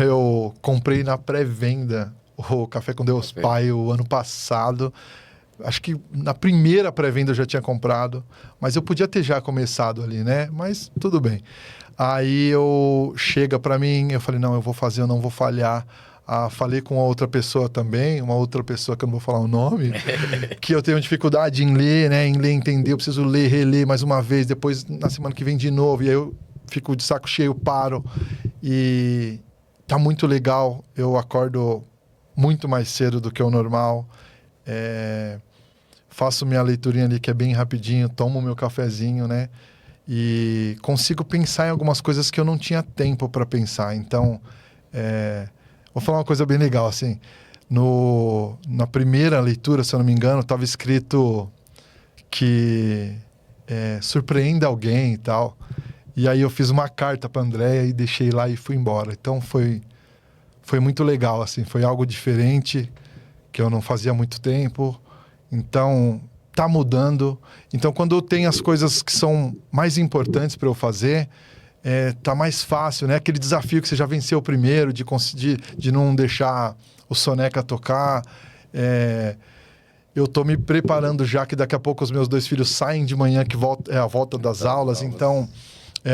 eu comprei na pré-venda o Café com Deus Pai o ano passado. Acho que na primeira pré-venda eu já tinha comprado, mas eu podia ter já começado ali, né? Mas tudo bem. Aí chega para mim, eu falei, não, eu vou fazer, eu não vou falhar. Falei com outra pessoa também, uma outra pessoa que eu não vou falar o nome, que eu tenho dificuldade em ler, né? Em ler, entender, eu preciso ler, reler mais uma vez, depois na semana que vem de novo, e aí eu fico de saco cheio, paro. E tá muito legal, eu acordo muito mais cedo do que o normal, faço minha leiturinha ali que é bem rapidinho, tomo meu cafezinho, né? E consigo pensar em algumas coisas que eu não tinha tempo para pensar. Então, vou falar uma coisa bem legal, assim. Na primeira leitura, se eu não me engano, estava escrito que surpreenda alguém e tal. E aí eu fiz uma carta para a Andréia e deixei lá e fui embora. Então, foi muito legal, assim. Foi algo diferente que eu não fazia há muito tempo. Então, tá mudando. Então, quando eu tenho as coisas que são mais importantes para eu fazer, tá mais fácil, né? Aquele desafio que você já venceu primeiro, de não deixar o soneca tocar. Eu tô me preparando já que daqui a pouco os meus 2 filhos saem de manhã, que é a volta das aulas. Então,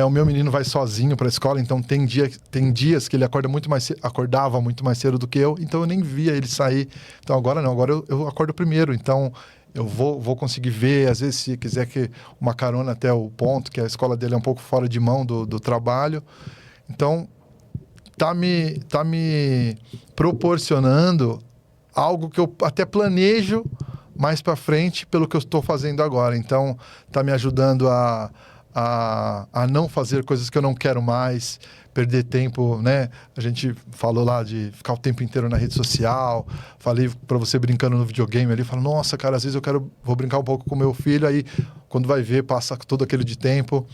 o meu menino vai sozinho para a escola, então tem dias que ele acordava muito mais cedo do que eu, então eu nem via ele sair. Então agora não, agora eu acordo primeiro, então eu vou conseguir ver, às vezes se quiser que uma carona até o ponto, que a escola dele é um pouco fora de mão do trabalho. Então tá me proporcionando algo que eu até planejo mais para frente pelo que eu estou fazendo agora. Então tá me ajudando a não fazer coisas que eu não quero mais, perder tempo, né? A gente falou lá de ficar o tempo inteiro na rede social, falei para você brincando no videogame ali, falo, nossa, cara, às vezes vou brincar um pouco com meu filho, aí quando vai ver, passa todo aquele de tempo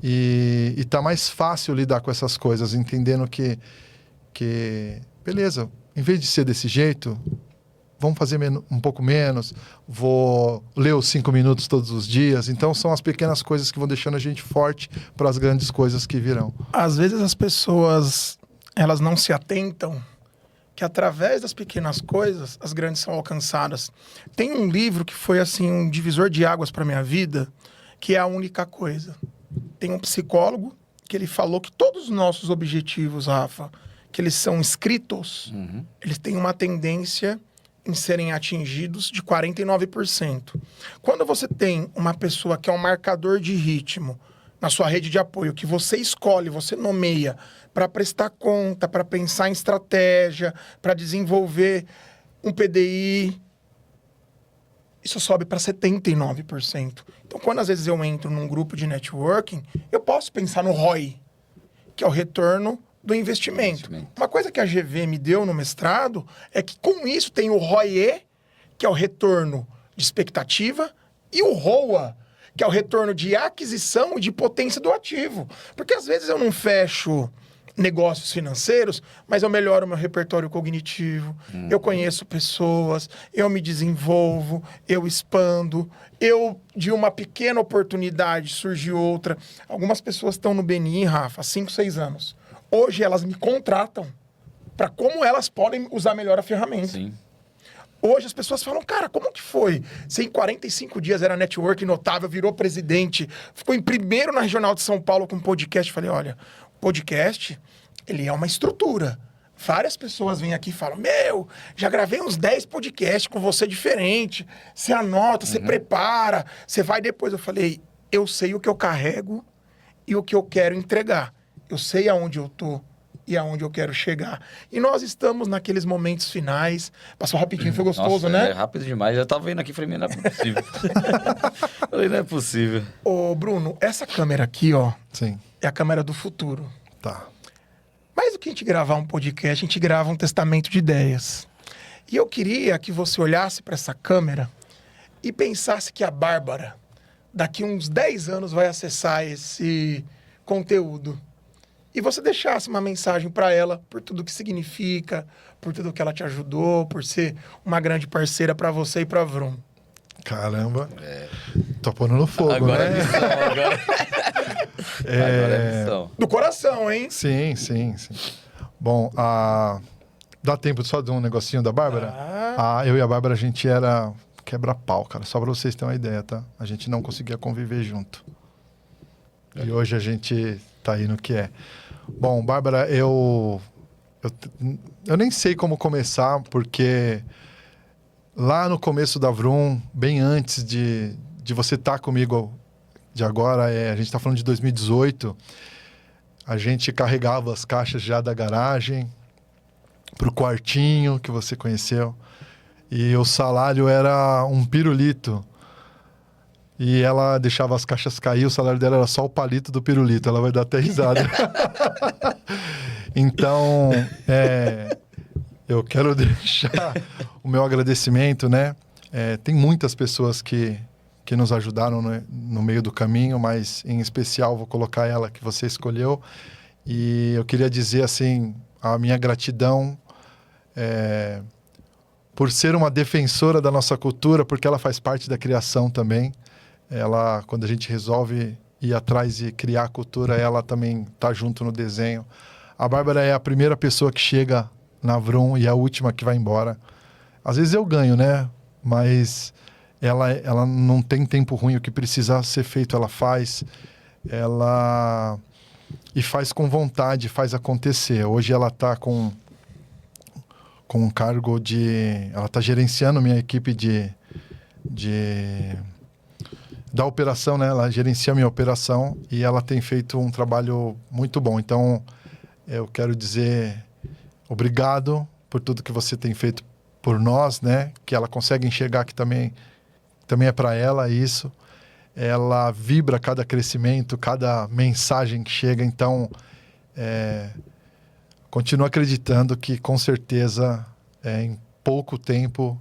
e tá mais fácil lidar com essas coisas, entendendo que beleza, em vez de ser desse jeito, vamos fazer um pouco menos, vou ler os 5 minutos todos os dias. Então, são as pequenas coisas que vão deixando a gente forte para as grandes coisas que virão. Às vezes as pessoas, elas não se atentam que através das pequenas coisas, as grandes são alcançadas. Tem um livro que foi, assim, um divisor de águas para minha vida, que é A Única Coisa. Tem um psicólogo que ele falou que todos os nossos objetivos, Rafa, que eles são escritos, eles têm uma tendência em serem atingidos de 49%. Quando você tem uma pessoa que é um marcador de ritmo na sua rede de apoio, que você escolhe, você nomeia para prestar conta, para pensar em estratégia, para desenvolver um PDI, isso sobe para 79%. Então, quando às vezes eu entro num grupo de networking, eu posso pensar no ROI, que é o retorno do investimento. Uma coisa que a GV me deu no mestrado é que com isso tem o ROE, que é o retorno de expectativa, e o ROA, que é o retorno de aquisição e de potência do ativo. Porque às vezes eu não fecho negócios financeiros, mas eu melhoro meu repertório cognitivo, eu conheço pessoas, eu me desenvolvo, eu expando, de uma pequena oportunidade surge outra. Algumas pessoas estão no BNI, Rafa, há 5, 6 anos. Hoje elas me contratam para como elas podem usar melhor a ferramenta. Sim. Hoje as pessoas falam, cara, como que foi? Você em 45 dias era network notável, virou presidente, ficou em primeiro na Regional de São Paulo com podcast. Falei, olha, o podcast, ele é uma estrutura. Várias pessoas vêm aqui e falam, já gravei uns 10 podcasts com você diferente. Você anota, você prepara, você vai depois. Eu falei, eu sei o que eu carrego e o que eu quero entregar. Eu sei aonde eu tô e aonde eu quero chegar. E nós estamos naqueles momentos finais. Passou rapidinho, foi gostoso, Nossa, né? É rápido demais. Eu tava vendo aqui, falei, não é possível. Falei, não é possível. Ô, Bruno, essa câmera aqui, ó, Sim. é a câmera do futuro. Tá. Mais do que a gente gravar um podcast, a gente grava um testamento de ideias. E eu queria que você olhasse para essa câmera e pensasse que a Bárbara, daqui uns 10 anos, vai acessar esse conteúdo. E você deixasse uma mensagem para ela por tudo que significa, por tudo que ela te ajudou, por ser uma grande parceira para você e para Vroom. Caramba. Tô pondo no fogo, Agora né? é missão, agora. Agora é missão. Do coração, hein? Sim. Bom, dá tempo só de um negocinho da Bárbara? Eu e a Bárbara, a gente era quebra-pau, cara. Só pra vocês terem uma ideia, tá? A gente não conseguia conviver junto. E hoje a gente tá aí no que é. Bom, Bárbara, eu nem sei como começar, porque lá no começo da Vroom, bem antes de você estar comigo de agora, a gente tá falando de 2018, a gente carregava as caixas já da garagem pro quartinho que você conheceu, e o salário era um pirulito. E ela deixava as caixas cair, o salário dela era só o palito do pirulito. Ela vai dar até risada. Então, eu quero deixar o meu agradecimento, né? Tem muitas pessoas que nos ajudaram no meio do caminho, mas em especial vou colocar ela que você escolheu. E eu queria dizer, assim, a minha gratidão por ser uma defensora da nossa cultura, porque ela faz parte da criação também. Ela, quando a gente resolve ir atrás e criar a cultura, ela também está junto no desenho. A Bárbara é a primeira pessoa que chega na Vroom e a última que vai embora. Às vezes eu ganho, né? Mas ela não tem tempo ruim. O que precisa ser feito, ela faz. E faz com vontade, faz acontecer. Hoje ela está com um cargo de... Ela está gerenciando minha equipe da operação, né? Ela gerencia a minha operação e ela tem feito um trabalho muito bom. Então, eu quero dizer obrigado por tudo que você tem feito por nós, né? Que ela consegue enxergar que também é para ela isso. Ela vibra cada crescimento, cada mensagem que chega. Então, continuo acreditando que, com certeza, em pouco tempo,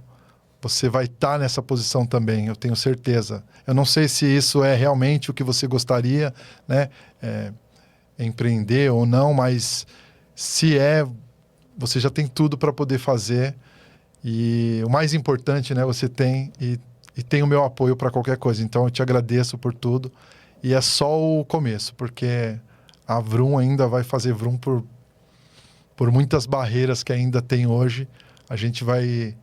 você vai estar nessa posição também, eu tenho certeza. Eu não sei se isso é realmente o que você gostaria, né? Empreender ou não, mas se você já tem tudo para poder fazer. E o mais importante, né? Você tem e tem o meu apoio para qualquer coisa. Então, eu te agradeço por tudo. E é só o começo, porque a Vroom ainda vai fazer Vroom por muitas barreiras que ainda tem hoje. A gente vai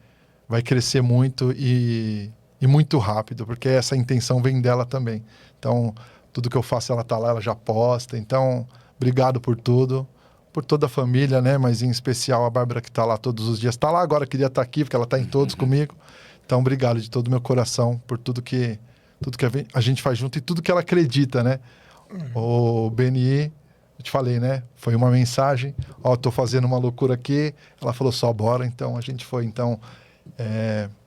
crescer muito e muito rápido, porque essa intenção vem dela também. Então, tudo que eu faço, ela tá lá, ela já posta. Então, obrigado por tudo, por toda a família, né? Mas em especial a Bárbara, que tá lá todos os dias. Tá lá agora, queria estar aqui, porque ela tá em todos comigo. Então, obrigado de todo o meu coração por tudo que a gente faz junto e tudo que ela acredita, né? O BNI, eu te falei, né? Foi uma mensagem, tô fazendo uma loucura aqui. Ela falou, só bora. Então, a gente foi. Então,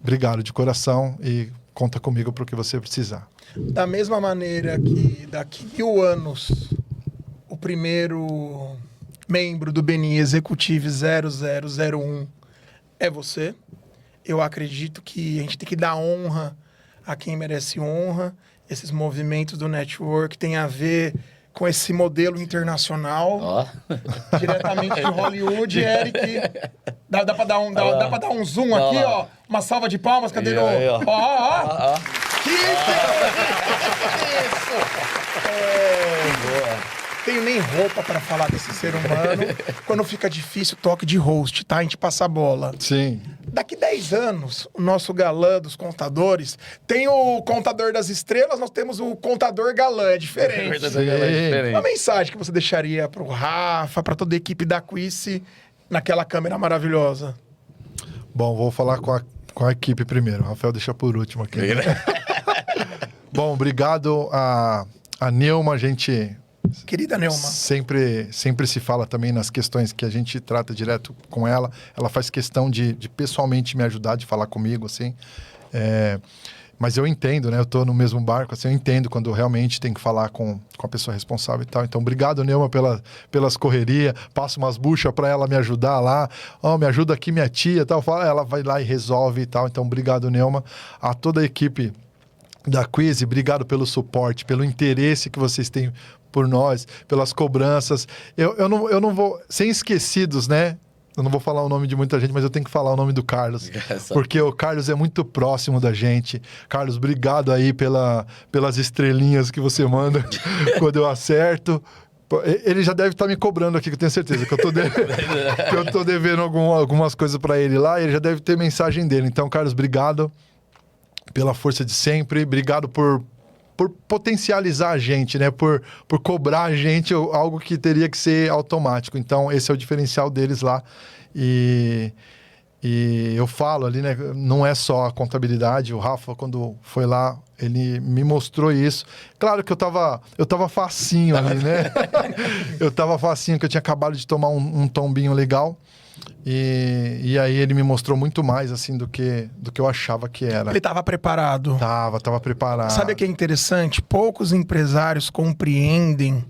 obrigado de coração e conta comigo para o que você precisar. Da mesma maneira que daqui 1000 anos o primeiro membro do BNI Executive 0001 é você, eu acredito que a gente tem que dar honra a quem merece honra. Esses movimentos do network têm a ver com esse modelo internacional, diretamente de Hollywood, Eric. Dá pra dar um zoom aqui, ó. Uma salva de palmas, cadê o... Ó. Que isso? Boa. Tenho nem roupa pra falar desse ser humano. Quando fica difícil, toque de host, tá? A gente passa a bola. Sim. Daqui 10 anos, o nosso galã dos contadores tem o contador das estrelas, nós temos o contador galã, é diferente. Uma mensagem que você deixaria pro Rafa, pra toda a equipe da Quice, naquela câmera maravilhosa? Bom, vou falar com a equipe primeiro. O Rafael deixa por último aqui. Bom, obrigado a Neuma, a gente... Querida Neuma. Sempre se fala também nas questões que a gente trata direto com ela. Ela faz questão de pessoalmente me ajudar, de falar comigo, assim. Mas eu entendo, né? Eu tô no mesmo barco, assim, eu entendo quando realmente tem que falar com a pessoa responsável e tal. Então, obrigado, Neuma, pelas correrias. Passo umas buchas para ela me ajudar lá. Me ajuda aqui minha tia e tal. Ela vai lá e resolve e tal. Então, obrigado, Neuma. A toda a equipe da Quizy, obrigado pelo suporte, pelo interesse que vocês têm por nós, pelas cobranças. Eu não vou... Sem esquecidos, né? Eu não vou falar o nome de muita gente, mas eu tenho que falar o nome do Carlos. Porque o Carlos é muito próximo da gente. Carlos, obrigado aí pelas estrelinhas que você manda quando eu acerto. Ele já deve estar me cobrando aqui, que eu tenho certeza. Que eu tô devendo algumas coisas para ele lá. Ele já deve ter mensagem dele. Então, Carlos, obrigado pela força de sempre. Obrigado por potencializar a gente, né? Por cobrar a gente algo que teria que ser automático. Então, esse é o diferencial deles lá. E eu falo ali, né? Não é só a contabilidade. O Rafa, quando foi lá, ele me mostrou isso. Claro que eu tava facinho ali, né? Eu tava facinho, que eu tinha acabado de tomar um tombinho legal. E aí ele me mostrou muito mais, assim, do que eu achava que era. Ele estava preparado. Tava preparado. Sabe o que é interessante? Poucos empresários compreendem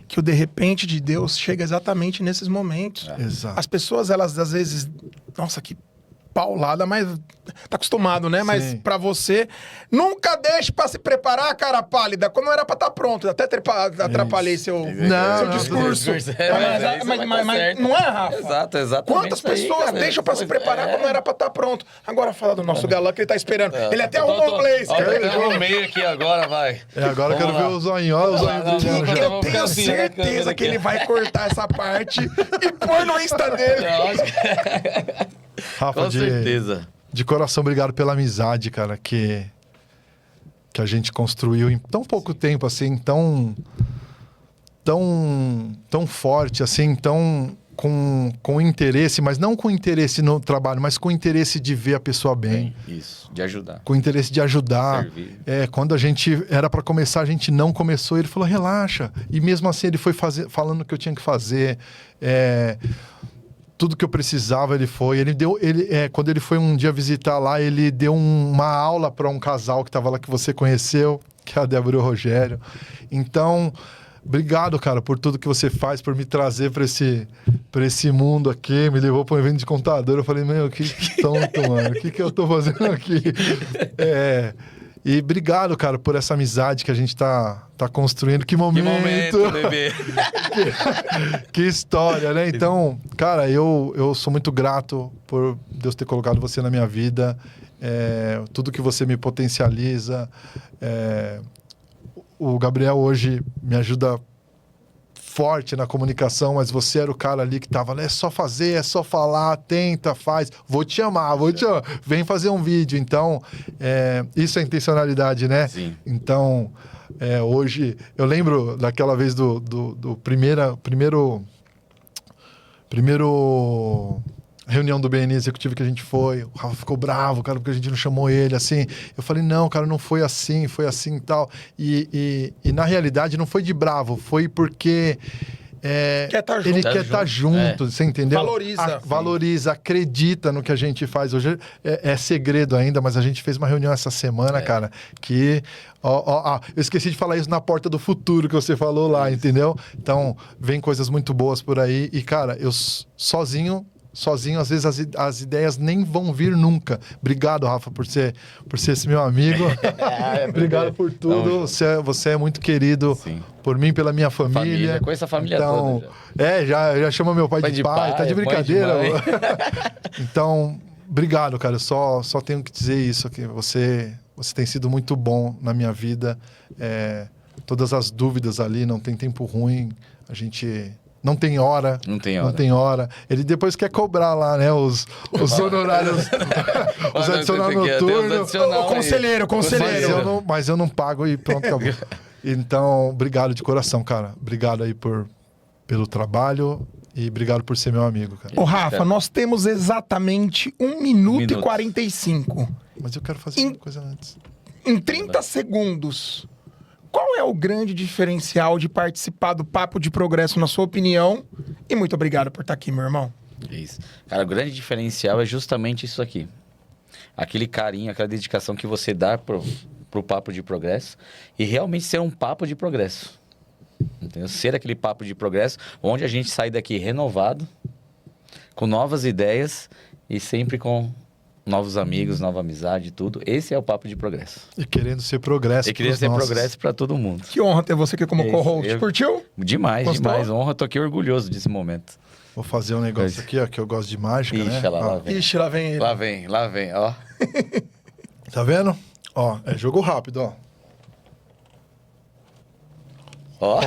que o de repente de Deus chega exatamente nesses momentos. Exato. As pessoas, elas às vezes... Nossa, que paulada, mas tá acostumado, né? Sim. Mas pra você, nunca deixe pra se preparar, cara pálida, quando era pra estar pronto. Até atrapalhei seu discurso. Mas não é, Rafa? Exatamente. Quantas pessoas deixam pra se preparar quando era pra estar pronto? Agora fala do nosso galã que ele tá esperando. Ele até arrumou o blazer. Ó, no meio aqui agora, vai. Agora eu quero ver o zoinho. Olha o zoinho brilhando já. Eu tenho certeza que ele vai cortar essa parte e pôr no Insta dele. Rafa, com certeza. De coração, obrigado pela amizade, cara, que a gente construiu em tão pouco tempo, assim, tão forte, assim, tão com interesse, mas não com interesse no trabalho, mas com interesse de ver a pessoa bem. Isso, de ajudar. Com interesse de ajudar. Quando a gente era para começar, a gente não começou, ele falou, relaxa. E mesmo assim ele foi falando o que eu tinha que fazer. Tudo que eu precisava, ele foi. Quando ele foi um dia visitar lá, ele deu uma aula para um casal que estava lá, que você conheceu, que é a Débora e o Rogério. Então, obrigado, cara, por tudo que você faz, por me trazer para esse mundo aqui, me levou para um evento de contador. Eu falei, meu, que tonto, mano, o que eu tô fazendo aqui? E obrigado, cara, por essa amizade que a gente tá construindo. Que momento, bebê. que história, né? Então, cara, eu sou muito grato por Deus ter colocado você na minha vida. Tudo que você me potencializa. O Gabriel hoje me ajuda forte na comunicação, mas você era o cara ali que tava, é só fazer, é só falar, tenta, faz, vou te amar, vem fazer um vídeo. Então, isso é intencionalidade, né? Sim. Então, hoje, eu lembro daquela vez do primeiro reunião do BNI executivo que a gente foi, o Rafa ficou bravo, cara, porque a gente não chamou ele, assim. Eu falei, não, cara, não foi assim e tal. E na realidade não foi de bravo, foi porque ele quer estar junto, você entendeu? Valoriza, acredita no que a gente faz. Hoje é segredo ainda, mas a gente fez uma reunião essa semana, cara, que... eu esqueci de falar isso na porta do futuro que você falou lá, entendeu? Então, vem coisas muito boas por aí. E, cara, eu sozinho, às vezes as ideias nem vão vir nunca. Obrigado, Rafa, por ser esse meu amigo. Obrigado por tudo. Você é muito querido. Sim. Por mim, pela minha família. Com essa família toda. Já chama meu pai de pai. Tá de brincadeira. Então, obrigado, cara. Eu só tenho que dizer isso, que você tem sido muito bom na minha vida. Todas as dúvidas ali, não tem tempo ruim. A gente... Não tem hora. Não tem hora. Ele depois quer cobrar lá, né? Os honorários. Os adicionais noturnos. Conselheiro. Mas eu não pago e pronto, acabou. Então, obrigado de coração, cara. Obrigado aí pelo trabalho e obrigado por ser meu amigo, cara. Ô, Rafa, nós temos exatamente 1 minuto e 45. Mas eu quero fazer uma coisa antes. Em 30 segundos... Qual é o grande diferencial de participar do Papo de Progresso, na sua opinião? E muito obrigado por estar aqui, meu irmão. Isso. Cara, o grande diferencial é justamente isso aqui. aquele carinho, aquela dedicação que você dá pro Papo de Progresso e realmente ser um papo de progresso. Entendeu? Ser aquele papo de progresso onde a gente sai daqui renovado, com novas ideias e sempre com novos amigos, nova amizade e tudo. Esse é o Papo de Progresso. E querendo ser progresso. E querendo ser progresso para todo mundo. Que honra ter você aqui como co-host. Curtiu? Demais, Gostou? demais. Honra, tô aqui orgulhoso desse momento. Vou fazer um negócio aqui, ó, que eu gosto de mágica, né? Ixi, lá vem. Ixi, lá vem ele. Lá vem, ó. Tá vendo? Ó, é jogo rápido, ó. Ó.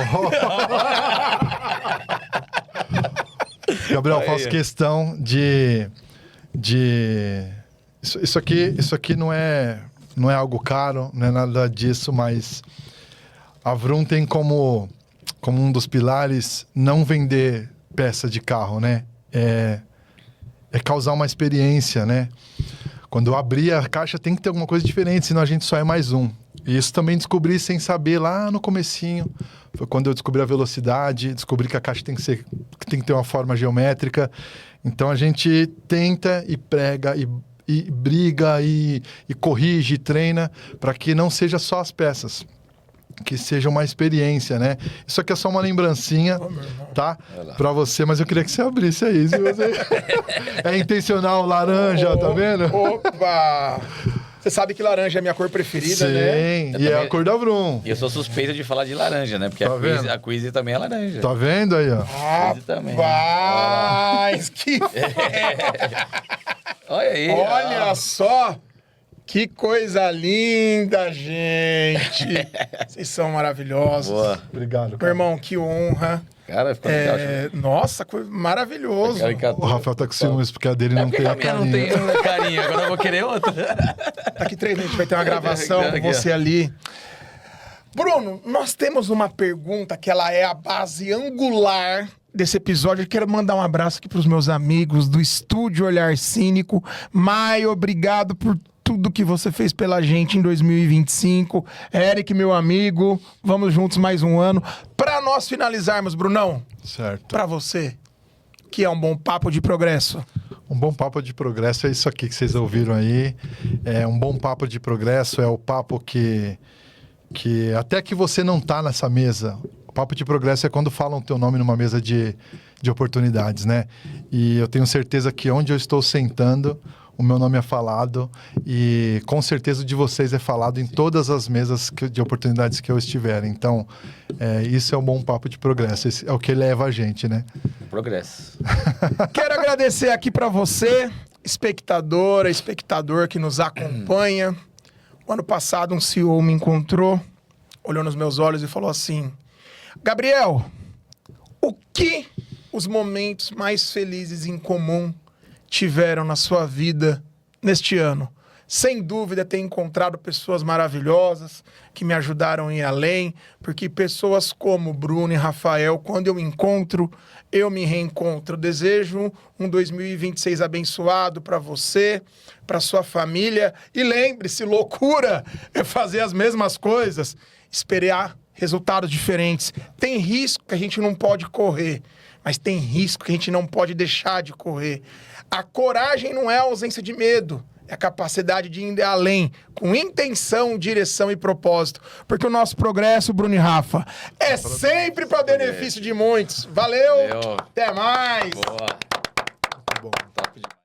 Gabriel, Aí. faço questão de... Isso aqui não é algo caro, não é nada disso, mas a Vroom tem como um dos pilares não vender peça de carro, né? É causar uma experiência, né? Quando eu abrir a caixa tem que ter alguma coisa diferente, senão a gente só é mais um. E isso também descobri sem saber lá no comecinho. Foi quando eu descobri a velocidade, descobri que a caixa tem que ter uma forma geométrica. Então a gente tenta e prega e briga e corrige e treina para que não seja só as peças, que seja uma experiência, né? Isso aqui é só uma lembrancinha, tá? Para você, mas eu queria que você abrisse aí. Se você... É intencional, laranja, tá vendo? Opa! Você sabe que laranja é a minha cor preferida, Sim, né? e é a cor da Vroom. E eu sou suspeito de falar de laranja, né? Porque Tá a vendo? Quizy também é laranja. Tá vendo aí, ó? Quizy também. Rapaz, que... Olha aí. Olha ó. só! Que coisa linda, gente! Vocês são maravilhosos. Boa. Obrigado, Meu cara. irmão, que honra. Cara, ficou legal. Nossa, maravilhoso. O Rafael tá com ciúmes porque a dele não tem a minha não carinha. tem carinha, agora eu vou querer outra. Daqui 3 minutos a gente vai ter uma gravação Aqui, com ó. você ali. Bruno, nós temos uma pergunta que ela é a base angular desse episódio. Eu quero mandar um abraço aqui para os meus amigos do Estúdio Olhar Cínico. Mai, obrigado por tudo que você fez pela gente em 2025. Eric, meu amigo, vamos juntos mais um ano. Para nós finalizarmos, Brunão, Certo. para você, que é um bom papo de progresso. Um bom papo de progresso é isso aqui que vocês ouviram aí. É um bom papo de progresso, é o papo que até que você não tá nessa mesa. O papo de progresso é quando falam o teu nome numa mesa de oportunidades, né? E eu tenho certeza que onde eu estou sentando, o meu nome é falado e com certeza o de vocês é falado em todas as mesas de oportunidades que eu estiver. Então, isso é um bom papo de progresso. Esse é o que leva a gente, né? Progresso. Quero agradecer aqui para você, espectadora, espectador que nos acompanha. O ano passado um CEO me encontrou, olhou nos meus olhos e falou assim: Gabriel, o que os momentos mais felizes em comum tiveram na sua vida neste ano? Sem dúvida, ter encontrado pessoas maravilhosas que me ajudaram a ir além, porque pessoas como Bruno e Rafael, quando eu encontro, eu me reencontro. Desejo um 2026 abençoado para você, para sua família. E lembre-se, loucura é fazer as mesmas coisas, esperar resultados diferentes. Tem risco que a gente não pode correr, mas tem risco que a gente não pode deixar de correr. A coragem não é a ausência de medo, é a capacidade de ir além, com intenção, direção e propósito. Porque o nosso progresso, Bruno e Rafa, é sempre para benefício de muitos. Valeu, Valeu. até mais! Boa. Muito bom. Top de